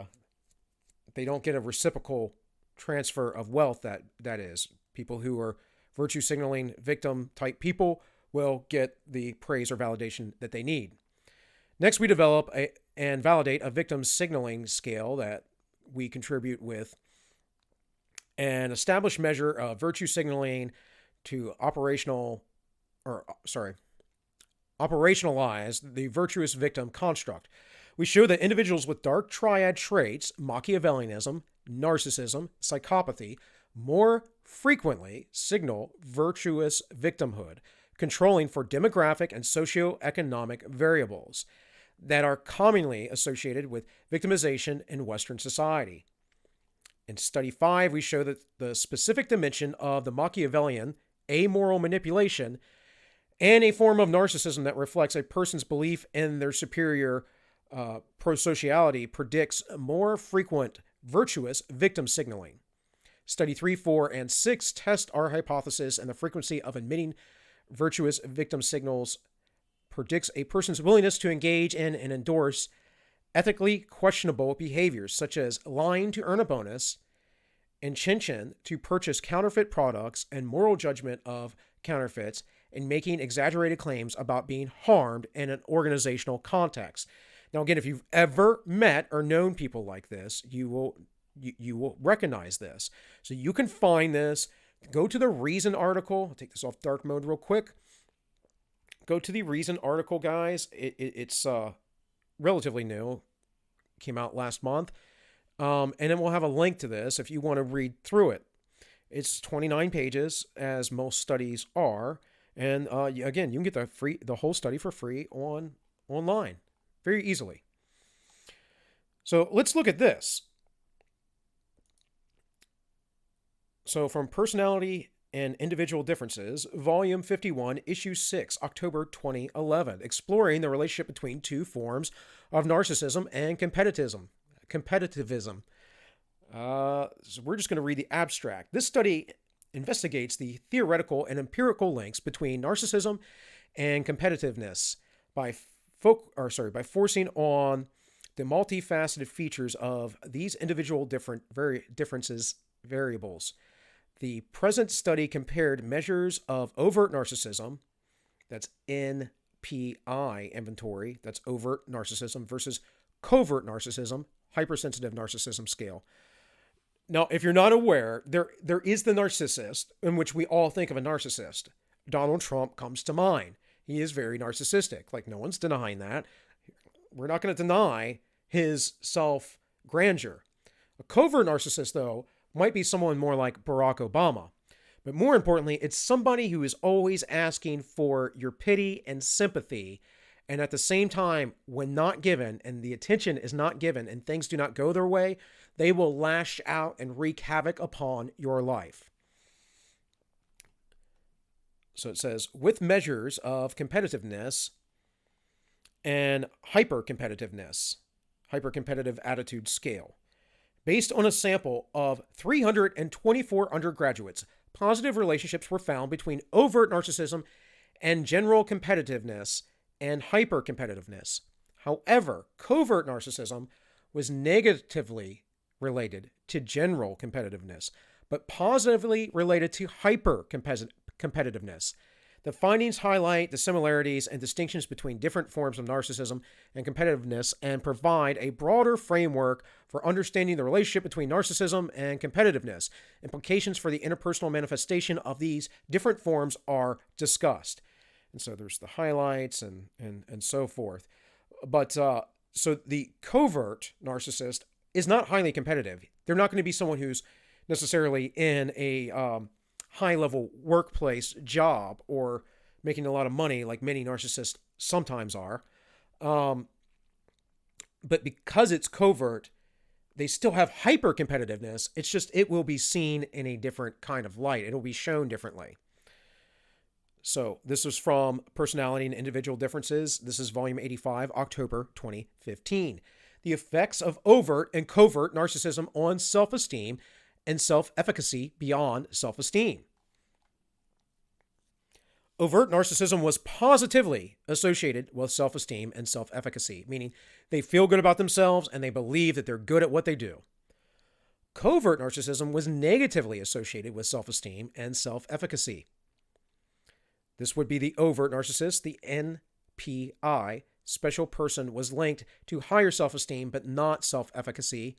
don't get a reciprocal transfer of wealth. That is, people who are virtue signaling victim type people will get the praise or validation that they need. Next, we develop and validate a victim signaling scale that we contribute with an established measure of virtue signaling to operationalize the virtuous victim construct. We show that individuals with dark triad traits, Machiavellianism, narcissism, psychopathy, more frequently signal virtuous victimhood, controlling for demographic and socioeconomic variables that are commonly associated with victimization in Western society. In Study 5, we show that the specific dimension of the Machiavellian amoral manipulation and a form of narcissism that reflects a person's belief in their superior prosociality predicts more frequent virtuous victim signaling. Study 3, 4, and 6 test our hypothesis, and the frequency of emitting virtuous victim signals predicts a person's willingness to engage in and endorse ethically questionable behaviors such as lying to earn a bonus, intention to purchase counterfeit products, and moral judgment of counterfeits and making exaggerated claims about being harmed in an organizational context. Now, again, if you've ever met or known people like this, you will recognize this. So you can find this. Go to the Reason article. I'll take this off dark mode real quick. Go to the Reason article, guys. It's relatively new. Came out last month. And then we'll have a link to this if you want to read through it. It's 29 pages, as most studies are. And again, you can get the whole study for free online very easily. So let's look at this. So from Personality and Individual Differences, Volume 51, Issue 6, October 2011, exploring the relationship between two forms of narcissism and competitivism. So we're just going to read the abstract. This study investigates the theoretical and empirical links between narcissism and competitiveness by forcing on the multifaceted features of these individual variables. The present study compared measures of overt narcissism, that's NPI inventory, that's overt narcissism, versus covert narcissism, hypersensitive narcissism scale. Now, if you're not aware, there is the narcissist, in which we all think of a narcissist. Donald Trump comes to mind. He is very narcissistic. Like, no one's denying that. We're not going to deny his self-grandeur. A covert narcissist, though, might be someone more like Barack Obama. But more importantly, it's somebody who is always asking for your pity and sympathy. And at the same time, when not given, and the attention is not given, and things do not go their way, they will lash out and wreak havoc upon your life. So it says, with measures of competitiveness and hyper-competitive attitude scale. Based on a sample of 324 undergraduates, positive relationships were found between overt narcissism and general competitiveness and hyper-competitiveness. However, covert narcissism was negatively related to general competitiveness, but positively related to hyper-competitiveness. The findings highlight the similarities and distinctions between different forms of narcissism and competitiveness and provide a broader framework for understanding the relationship between narcissism and competitiveness. Implications for the interpersonal manifestation of these different forms are discussed. And so there's the highlights and so forth. But so the covert narcissist is not highly competitive. They're not going to be someone who's necessarily in a high-level workplace job or making a lot of money like many narcissists sometimes are. But because it's covert, they still have hyper-competitiveness. It's just it will be seen in a different kind of light. It'll be shown differently. So this is from Personality and Individual Differences. This is Volume 85, October 2015. The effects of overt and covert narcissism on self-esteem and self-efficacy beyond self-esteem. Overt narcissism was positively associated with self-esteem and self-efficacy, meaning they feel good about themselves and they believe that they're good at what they do. Covert narcissism was negatively associated with self-esteem and self-efficacy. This would be the overt narcissist. The NPI, special person, was linked to higher self-esteem but not self-efficacy.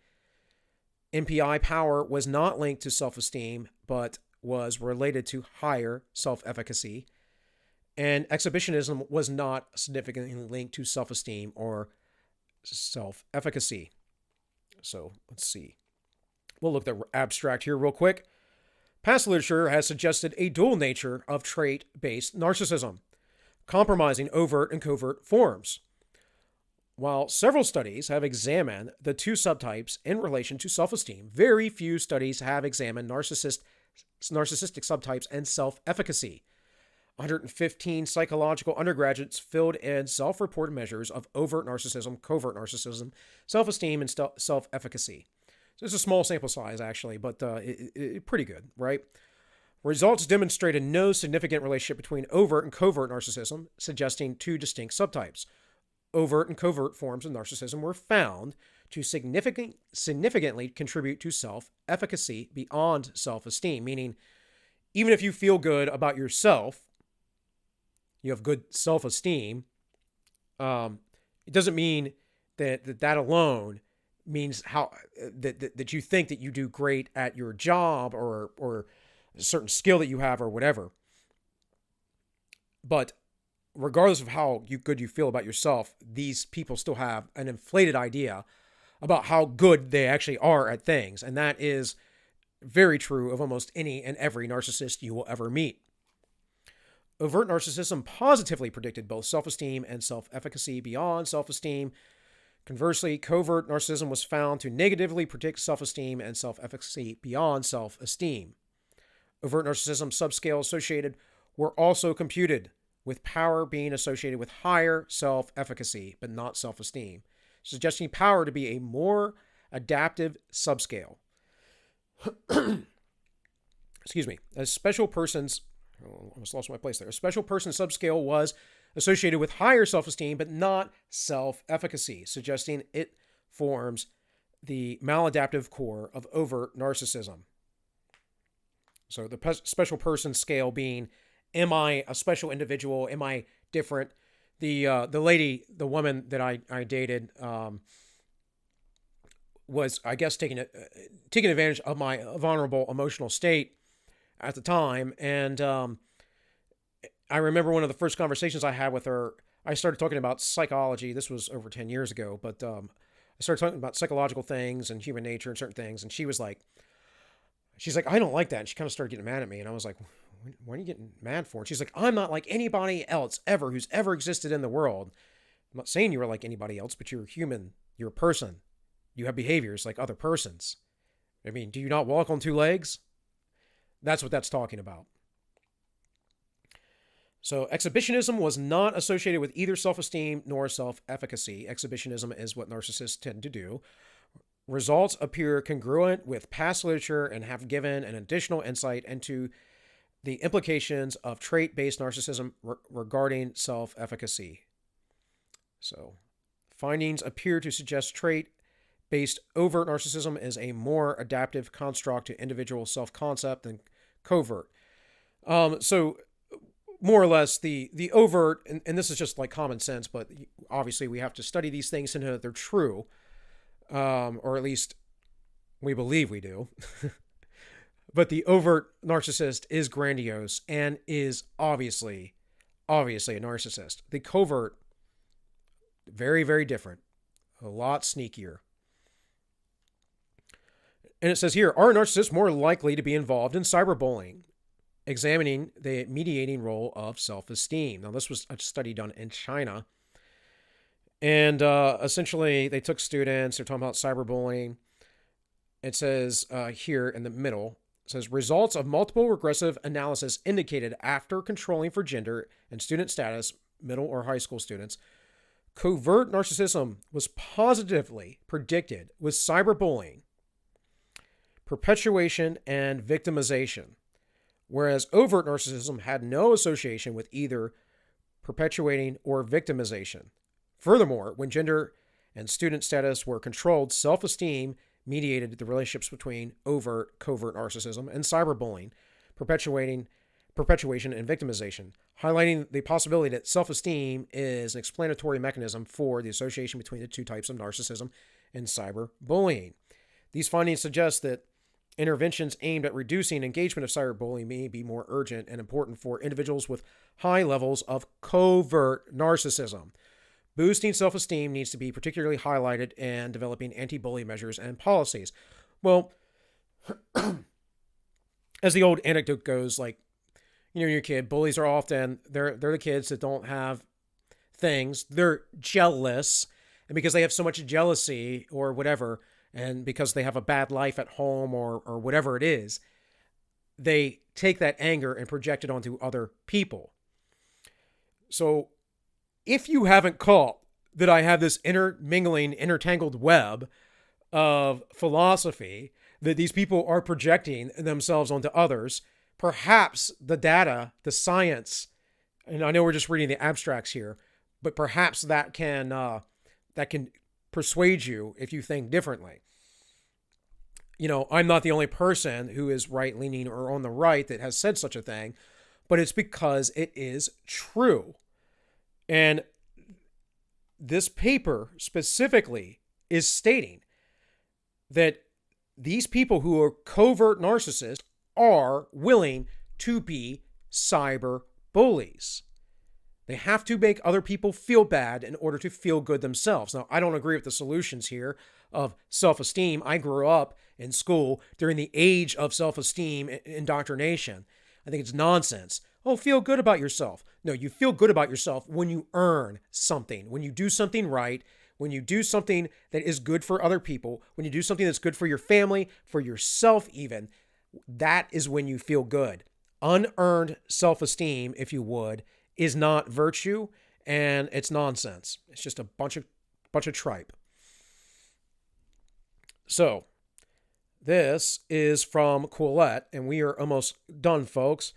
NPI power was not linked to self-esteem, but was related to higher self-efficacy. And exhibitionism was not significantly linked to self-esteem or self-efficacy. So let's see. We'll look at the abstract here real quick. Past literature has suggested a dual nature of trait-based narcissism, compromising overt and covert forms. While several studies have examined the two subtypes in relation to self-esteem, very few studies have examined narcissistic subtypes and self-efficacy. 115 psychological undergraduates filled in self-reported measures of overt narcissism, covert narcissism, self-esteem, and self-efficacy. So it's a small sample size, actually, but pretty good, right? Results demonstrated no significant relationship between overt and covert narcissism, suggesting two distinct subtypes. Overt and covert forms of narcissism were found to significantly contribute to self-efficacy beyond self-esteem, meaning even if you feel good about yourself, you have good self-esteem, it doesn't mean that alone means that you think that you do great at your job or a certain skill that you have or whatever. But regardless of how good you feel about yourself, these people still have an inflated idea about how good they actually are at things. And that is very true of almost any and every narcissist you will ever meet. Overt narcissism positively predicted both self-esteem and self-efficacy beyond self-esteem. Conversely, covert narcissism was found to negatively predict self-esteem and self-efficacy beyond self-esteem. Overt narcissism subscale associated were also computed, with power being associated with higher self-efficacy, but not self-esteem, suggesting power to be a more adaptive subscale. Excuse me. A special person's, I almost lost my place there. A special person subscale was associated with higher self-esteem, but not self-efficacy, suggesting it forms the maladaptive core of overt narcissism. So the special person scale being, am I a special individual? Am I different? The woman that I dated was, I guess, taking advantage of my vulnerable emotional state at the time. And I remember one of the first conversations I had with her, I started talking about psychology. This was over 10 years ago, but I started talking about psychological things and human nature and certain things. And she's like, I don't like that. And she kind of started getting mad at me. And I was like, what are you getting mad for? And she's like, I'm not like anybody else ever who's ever existed in the world. I'm not saying you are like anybody else, but you're human. You're a person. You have behaviors like other persons. I mean, do you not walk on two legs? That's what that's talking about. So exhibitionism was not associated with either self-esteem nor self-efficacy. Exhibitionism is what narcissists tend to do. Results appear congruent with past literature and have given an additional insight into the implications of trait-based narcissism regarding self-efficacy. So findings appear to suggest trait-based overt narcissism is a more adaptive construct to individual self-concept than covert. So more or less the overt, and this is just like common sense, but obviously we have to study these things to know that they're true, or at least we believe we do. But the overt narcissist is grandiose and is obviously a narcissist. The covert, very, very different, a lot sneakier. And it says here, are narcissists more likely to be involved in cyberbullying? Examining the mediating role of self-esteem. Now, this was a study done in China. And essentially, they took students, they're talking about cyberbullying. It says here in the middle, it says, results of multiple regressive analysis indicated after controlling for gender and student status, middle or high school students, covert narcissism was positively predicted with cyberbullying, perpetuation, and victimization, whereas overt narcissism had no association with either perpetuating or victimization. Furthermore, when gender and student status were controlled, self-esteem mediated the relationships between covert narcissism and cyberbullying, perpetuation, and victimization, highlighting the possibility that self-esteem is an explanatory mechanism for the association between the two types of narcissism and cyberbullying. These findings suggest that interventions aimed at reducing engagement of cyberbullying may be more urgent and important for individuals with high levels of covert narcissism. Boosting self-esteem needs to be particularly highlighted in developing anti-bully measures and policies. Well, as the old anecdote goes, like, you know, your kid, bullies are often, they're the kids that don't have things. They're jealous. And because they have so much jealousy or whatever, and because they have a bad life at home or whatever it is, they take that anger and project it onto other people. So if you haven't caught that I have this intertangled web of philosophy that these people are projecting themselves onto others, perhaps the data, the science, and I know we're just reading the abstracts here, but perhaps that can persuade you if you think differently. I'm not the only person who is right-leaning or on the right that has said such a thing, but it's because it is true. And this paper specifically is stating that these people who are covert narcissists are willing to be cyber bullies. They have to make other people feel bad in order to feel good themselves. Now, I don't agree with the solutions here of self-esteem. I grew up in school during the age of self-esteem indoctrination. I think it's nonsense. Oh, feel good about yourself. No, you feel good about yourself when you earn something, when you do something right, when you do something that is good for other people, when you do something that's good for your family, for yourself even. That is when you feel good. Unearned self-esteem, if you would, is not virtue, and it's nonsense. It's just a bunch of tripe. So, this is from Quillette, and we are almost done, folks.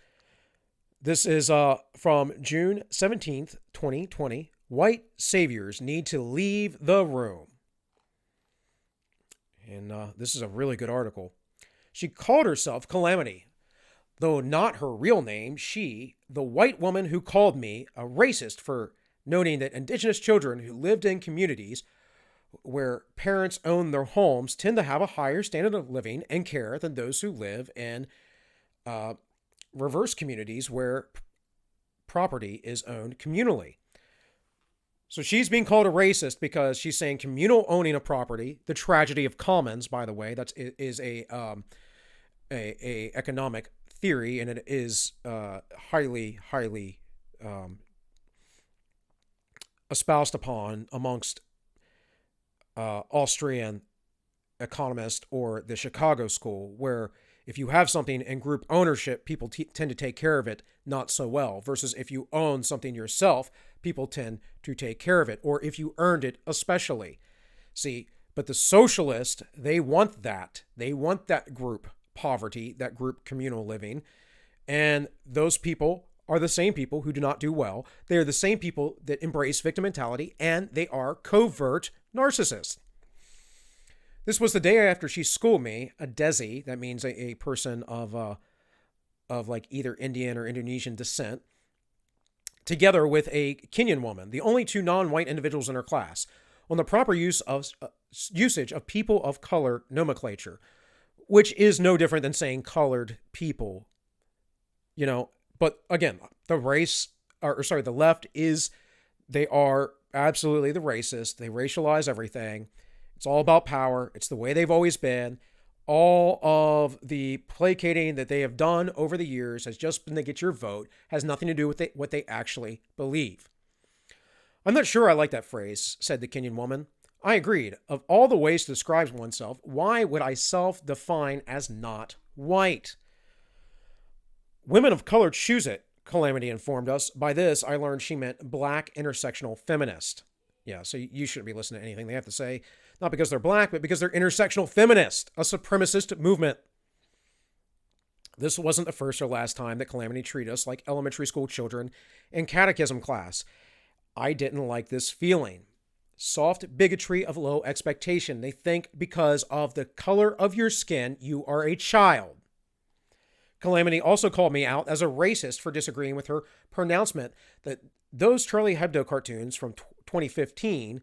This is from June 17th, 2020. White saviors need to leave the room. And this is a really good article. She called herself Calamity. Though not her real name, she, the white woman who called me a racist for noting that indigenous children who lived in communities where parents own their homes tend to have a higher standard of living and care than those who live in reverse communities where property is owned communally. So she's being called a racist because she's saying communal owning of property, the tragedy of commons, by the way, that is a economic theory, and it is highly espoused upon amongst Austrian economists or the Chicago School, where if you have something in group ownership, people tend to take care of it not so well, versus if you own something yourself, people tend to take care of it, or if you earned it especially. See, but the socialists, they want that. They want that group poverty, that group communal living. And those people are the same people who do not do well. They are the same people that embrace victim mentality, and they are covert narcissists. This was the day after she schooled me, a Desi, that means a person of like either Indian or Indonesian descent, together with a Kenyan woman, the only two non-white individuals in her class, on the proper usage of people of color nomenclature, which is no different than saying colored people, But again, the left they are absolutely the racist. They racialize everything. It's all about power. It's the way they've always been. All of the placating that they have done over the years has just been to get your vote, has nothing to do with what they actually believe. I'm not sure I like that phrase, said the Kenyan woman. I agreed. Of all the ways to describe oneself, why would I self-define as not white? Women of color choose it, Calamity informed us. By this, I learned she meant black intersectional feminist. Yeah, so you shouldn't be listening to anything they have to say, not because they're black, but because they're intersectional feminist, a supremacist movement. This wasn't the first or last time that Calamity treated us like elementary school children in catechism class. I didn't like this feeling. Soft bigotry of low expectation. They think because of the color of your skin, you are a child. Calamity also called me out as a racist for disagreeing with her pronouncement that those Charlie Hebdo cartoons from 2015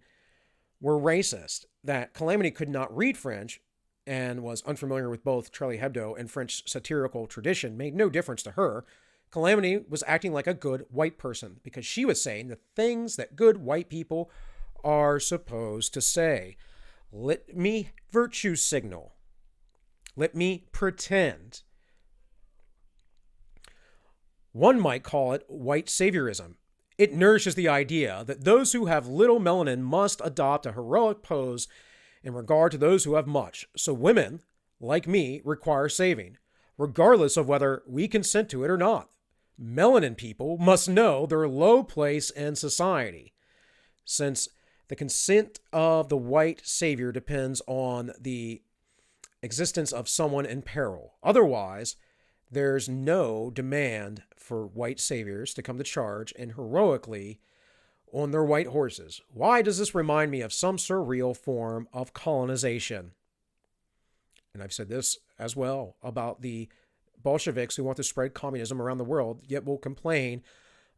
were racist, that Calamity could not read French and was unfamiliar with both Charlie Hebdo and French satirical tradition made no difference to her. Calamity was acting like a good white person because she was saying the things that good white people are supposed to say. Let me virtue signal. Let me pretend. One might call it white saviorism. It nourishes the idea that those who have little melanin must adopt a heroic pose in regard to those who have much. So women, like me, require saving, regardless of whether we consent to it or not. Melanin people must know their low place in society, since the consent of the white savior depends on the existence of someone in peril. Otherwise, there's no demand for white saviors to come to charge and heroically on their white horses. Why does this remind me of some surreal form of colonization? and I've said this as well about the Bolsheviks who want to spread communism around the world, yet will complain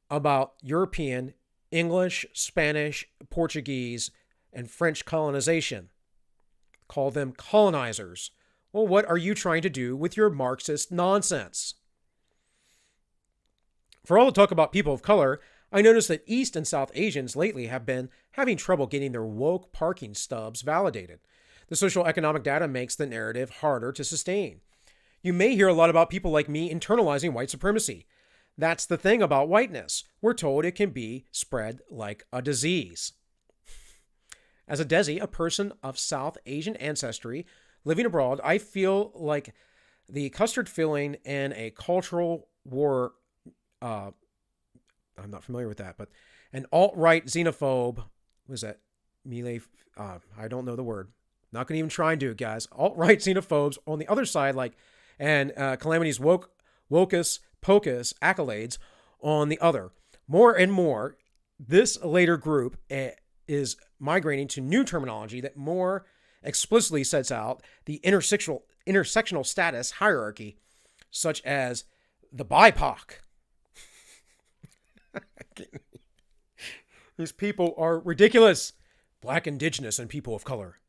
about European, English, Spanish, Portuguese, and French colonization. Call them colonizers. Well, what are you trying to do with your Marxist nonsense? For all the talk about people of color, I noticed that East and South Asians lately have been having trouble getting their woke parking stubs validated. The social economic data makes the narrative harder to sustain. You may hear a lot about people like me internalizing white supremacy. That's the thing about whiteness. We're told it can be spread like a disease. As a Desi, a person of South Asian ancestry living abroad, I feel like the custard filling in a cultural war. I'm not familiar with that, but an alt-right xenophobe. What is that? I don't know the word. Not going to even try and do it, guys. Alt-right xenophobes on the other side, and Calamity's wokus pocus accolades on the other. More and more, this later group is migrating to new terminology that more explicitly sets out the intersectional status hierarchy, such as the BIPOC. These people are ridiculous. Black, indigenous, and people of color.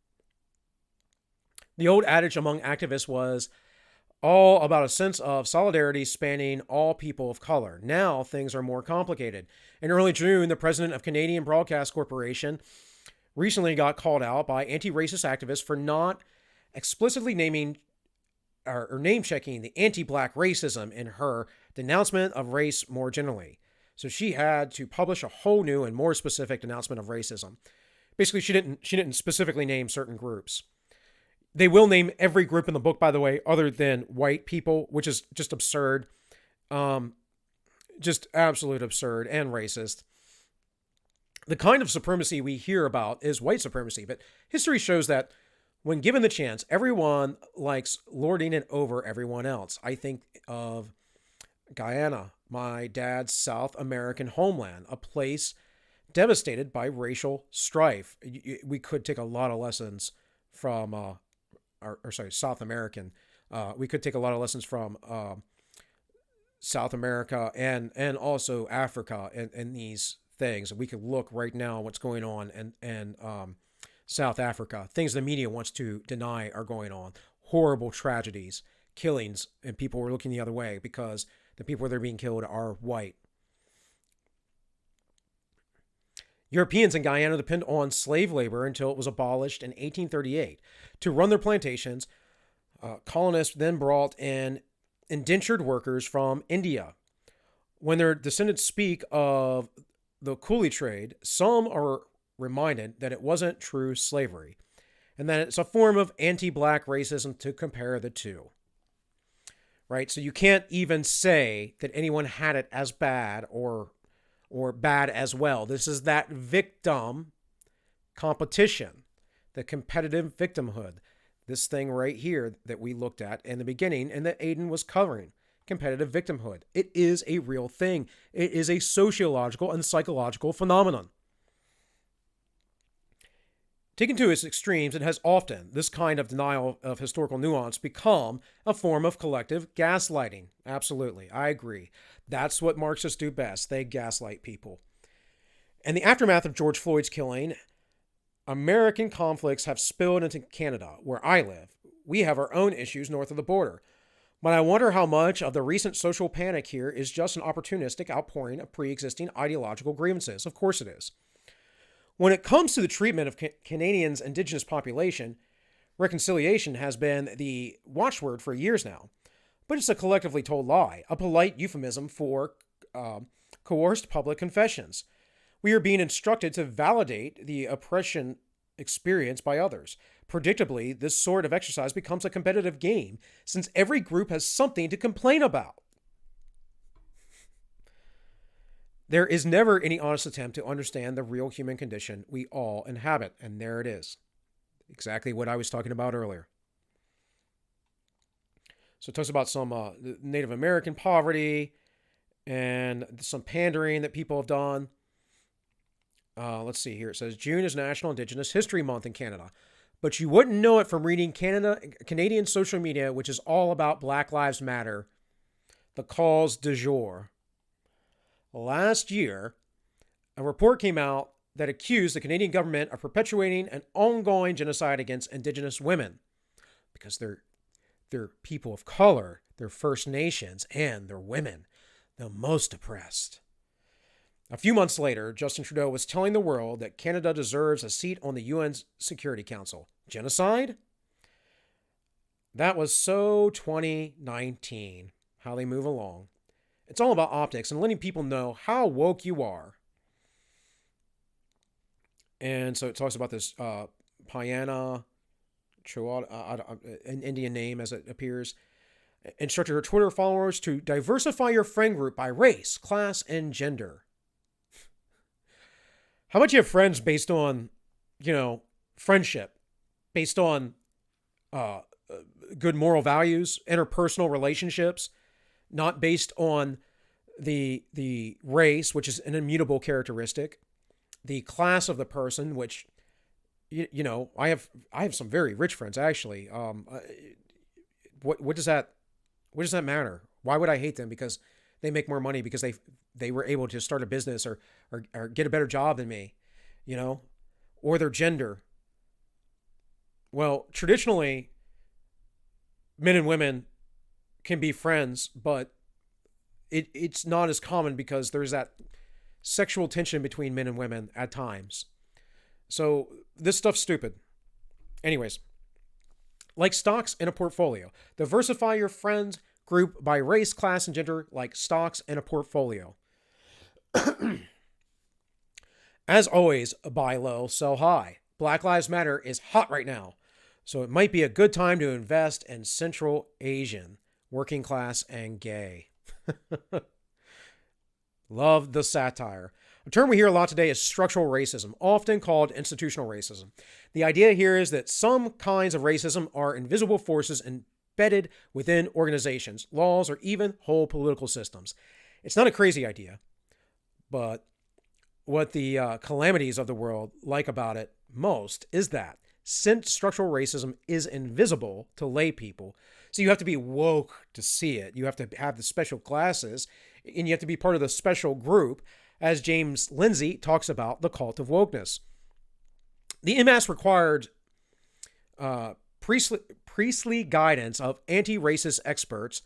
The old adage among activists was all about a sense of solidarity spanning all people of color. Now things are more complicated. In early June, the president of Canadian Broadcast Corporation recently got called out by anti-racist activists for not explicitly naming or name-checking the anti-black racism in her denouncement of race more generally. So she had to publish a whole new and more specific denouncement of racism. Basically, she didn't specifically name certain groups. They will name every group in the book, by the way, other than white people, which is just absurd. Just absolute absurd and racist. The kind of supremacy we hear about is white supremacy, but history shows that when given the chance, everyone likes lording it over everyone else. I think of Guyana, my dad's South American homeland, a place devastated by racial strife. We could take a lot of lessons from, South American. We could take a lot of lessons from South America and also Africa and these things. We could look right now what's going on in South Africa. Things the media wants to deny are going on. Horrible tragedies, killings, and people were looking the other way because the people that are being killed are white. Europeans in Guyana depend on slave labor until it was abolished in 1838. To run their plantations, colonists then brought in indentured workers from India. When their descendants speak of the coolie trade, some are reminded that it wasn't true slavery and that it's a form of anti-black racism to compare the two. Right? So you can't even say that anyone had it as bad or bad as well. This is that victim competition, the competitive victimhood. This thing right here that we looked at in the beginning and that Aiden was covering, competitive victimhood. It is a real thing. It is a sociological and psychological phenomenon. Taken to its extremes, it has often, this kind of denial of historical nuance, become a form of collective gaslighting. Absolutely, I agree. That's what Marxists do best. They gaslight people. In the aftermath of George Floyd's killing, American conflicts have spilled into Canada, where I live. We have our own issues north of the border. But I wonder how much of the recent social panic here is just an opportunistic outpouring of pre-existing ideological grievances. Of course it is. When it comes to the treatment of Canadians' indigenous population, reconciliation has been the watchword for years now. But it's a collectively told lie, a polite euphemism for coerced public confessions. We are being instructed to validate the oppression experienced by others. Predictably, this sort of exercise becomes a competitive game, since every group has something to complain about. There is never any honest attempt to understand the real human condition we all inhabit, and there it is. Exactly what I was talking about earlier. So it talks about some Native American poverty and some pandering that people have done. Let's see here. It says June is National Indigenous History Month in Canada. but you wouldn't know it from reading Canadian social media, which is all about Black Lives Matter, the cause du jour. Last year, a report came out that accused the Canadian government of perpetuating an ongoing genocide against Indigenous women because they're people of color, they're First Nations, and they're women, the most oppressed. A few months later, Justin Trudeau was telling the world that Canada deserves a seat on the UN Security Council. Genocide? That was so 2019, how they move along. It's all about optics and letting people know how woke you are. And so it talks about this Payana, an Indian name as it appears, instructed her Twitter followers to diversify your friend group by race, class, and gender. How about you have friends based on, friendship, based on good moral values, interpersonal relationships, not based on the race, which is an immutable characteristic, the class of the person, which, I have some very rich friends actually. What does that matter? Why would I hate them because they make more money, because they were able to start a business or get a better job than me, or their gender? Well, traditionally, men and women can be friends, but it's not as common because there's that sexual tension between men and women at times. So this stuff's stupid. Anyways, like stocks in a portfolio, diversify your friends group by race, class, and gender like stocks in a portfolio. As always, buy low, sell high. Black Lives Matter is hot right now, so it might be a good time to invest in Central Asian, working class, and gay. Love the satire. A term we hear a lot today is structural racism, often called institutional racism. The idea here is that some kinds of racism are invisible forces embedded within organizations, laws, or even whole political systems. It's not a crazy idea, but what the calamities of the world like about it most is that since structural racism is invisible to lay people, so you have to be woke to see it. You have to have the special glasses, and you have to be part of the special group, as James Lindsay talks about the cult of wokeness. The MS required priestly guidance of anti-racist experts,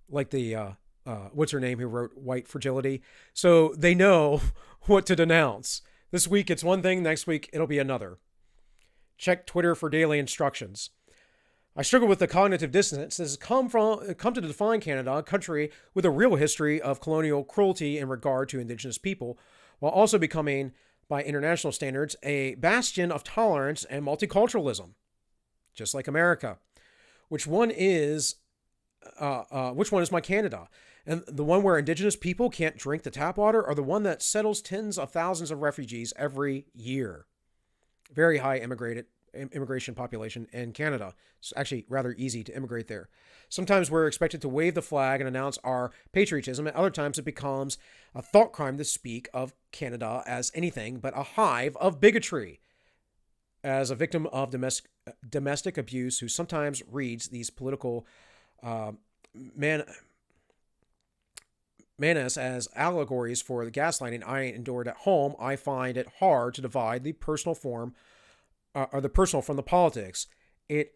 like the, what's her name, who wrote White Fragility, so they know what to denounce. This week it's one thing, next week it'll be another. Check Twitter for daily instructions. I struggle with the cognitive dissonance that has come to define Canada, a country with a real history of colonial cruelty in regard to Indigenous people, while also becoming, by international standards, a bastion of tolerance and multiculturalism, just like America. Which one is my Canada? And the one where Indigenous people can't drink the tap water, or the one that settles tens of thousands of refugees every year? Very high immigration population in Canada. It's actually rather easy to immigrate there. Sometimes we're expected to wave the flag and announce our patriotism. At other times it becomes a thought crime to speak of Canada as anything but a hive of bigotry. As a victim of domestic abuse who sometimes reads these political menace as allegories for the gaslighting I endured at home, I find it hard to divide the personal from the politics. It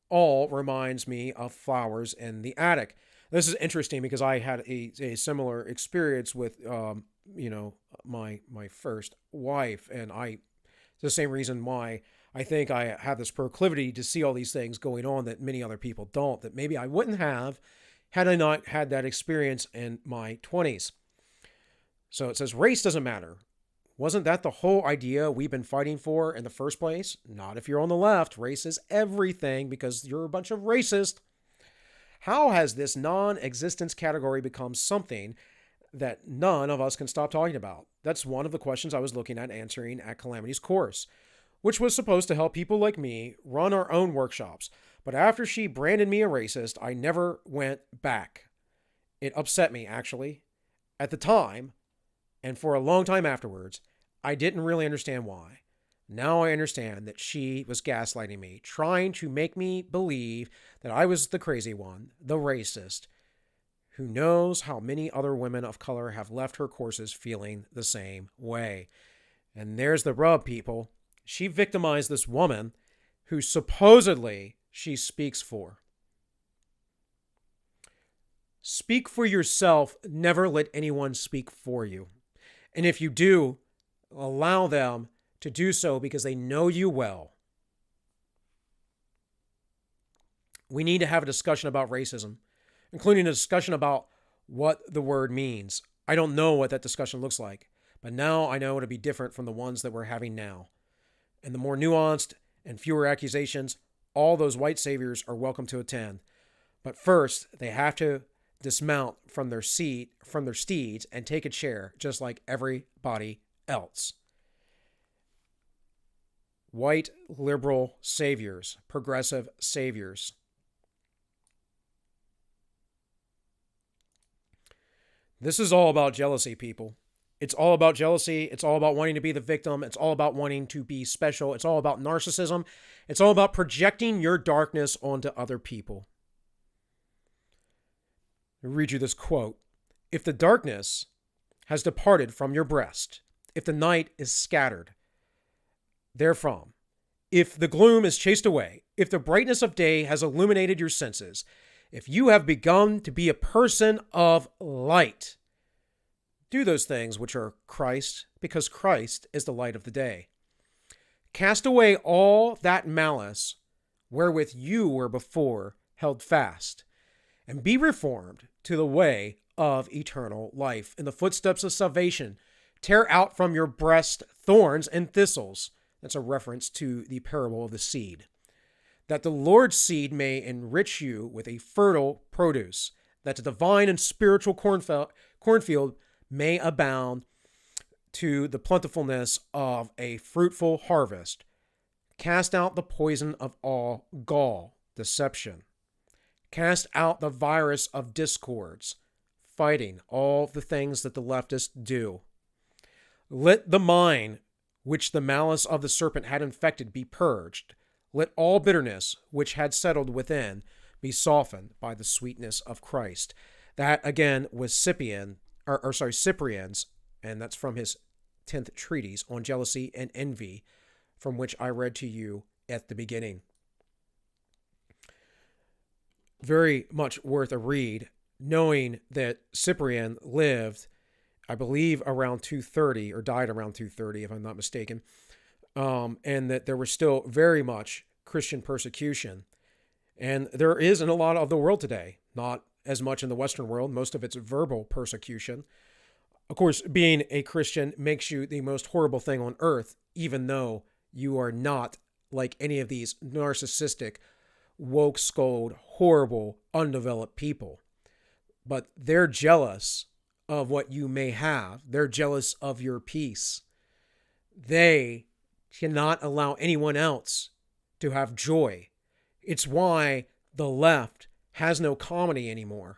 all reminds me of flowers in the attic. This is interesting because I had a similar experience with, my first wife, and it's the same reason why I think I have this proclivity to see all these things going on that many other people don't, that maybe I wouldn't have had I not had that experience in my 20s. So it says race doesn't matter. Wasn't that the whole idea we've been fighting for in the first place? Not if you're on the left. Race is everything because you're a bunch of racists. How has this non-existence category become something that none of us can stop talking about? That's one of the questions I was looking at answering at Calamity's course, which was supposed to help people like me run our own workshops. But after she branded me a racist, I never went back. It upset me, actually. At the time, and for a long time afterwards, I didn't really understand why. Now I understand that she was gaslighting me, trying to make me believe that I was the crazy one, the racist, who knows how many other women of color have left her courses feeling the same way. And there's the rub, people. She victimized this woman who supposedly she speaks for. Speak for yourself. Never let anyone speak for you. And if you do, allow them to do so because they know you well. We need to have a discussion about racism, including a discussion about what the word means. I don't know what that discussion looks like, but now I know it'll be different from the ones that we're having now. And the more nuanced and fewer accusations, all those white saviors are welcome to attend. But first, they have to dismount from their steeds and take a chair, just like everybody else. White liberal saviors, progressive saviors. This is all about jealousy, people. It's all about jealousy. It's all about wanting to be the victim. It's all about wanting to be special. It's all about narcissism. It's all about projecting your darkness onto other people. I'll read you this quote. If the darkness has departed from your breast, if the night is scattered therefrom, if the gloom is chased away, if the brightness of day has illuminated your senses, if you have begun to be a person of light, do those things which are Christ, because Christ is the light of the day. Cast away all that malice wherewith you were before held fast, and be reformed to the way of eternal life. In the footsteps of salvation, tear out from your breast thorns and thistles. That's a reference to the parable of the seed. That the Lord's seed may enrich you with a fertile produce, that the divine and spiritual cornfield may abound to the plentifulness of a fruitful harvest. Cast out the poison of all gall, deception. Cast out the virus of discords, fighting, all the things that the leftists do. Let the mind which the malice of the serpent had infected be purged. Let all bitterness which had settled within be softened by the sweetness of Christ. That again was Cyprian's, and that's from his 10th treatise on jealousy and envy, from which I read to you at the beginning. Very much worth a read, knowing that Cyprian lived, I believe, around 230, or died around 230, if I'm not mistaken, and that there was still very much Christian persecution. And there is in a lot of the world today, not as much in the Western world. Most of it's verbal persecution. Of course, being a Christian makes you the most horrible thing on earth, even though you are not like any of these narcissistic, woke-skulled, horrible, undeveloped people. But they're jealous of what you may have. They're jealous of your peace. They cannot allow anyone else to have joy. It's why the left has no comedy anymore.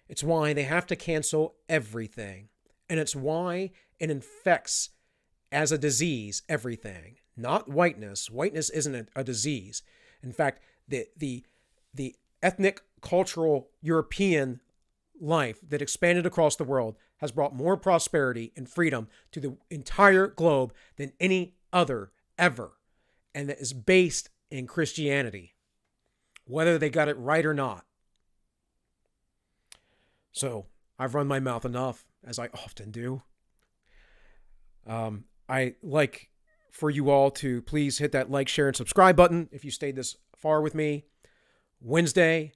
It's why they have to cancel everything. And it's why it infects as a disease everything. Not whiteness. Whiteness isn't a disease. In fact, the ethnic, cultural, European life that expanded across the world has brought more prosperity and freedom to the entire globe than any other ever. And that is based in Christianity, whether they got it right or not. So I've run my mouth enough, as I often do. I like for you all to please hit that like, share, and subscribe button if you stayed this far with me. Wednesday,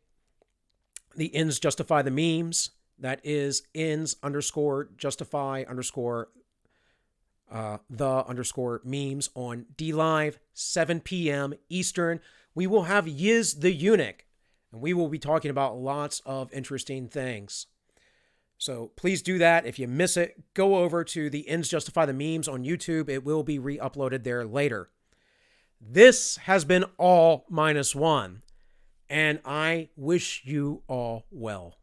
the ends justify the memes. That is ins_justify_the_memes on DLive, 7 p.m. Eastern. We will have Yiz the Eunuch, and we will be talking about lots of interesting things. So please do that. If you miss it, go over to the Ends Justify the Memes on YouTube. It will be re-uploaded there later. This has been AllMinucOne, and I wish you all well.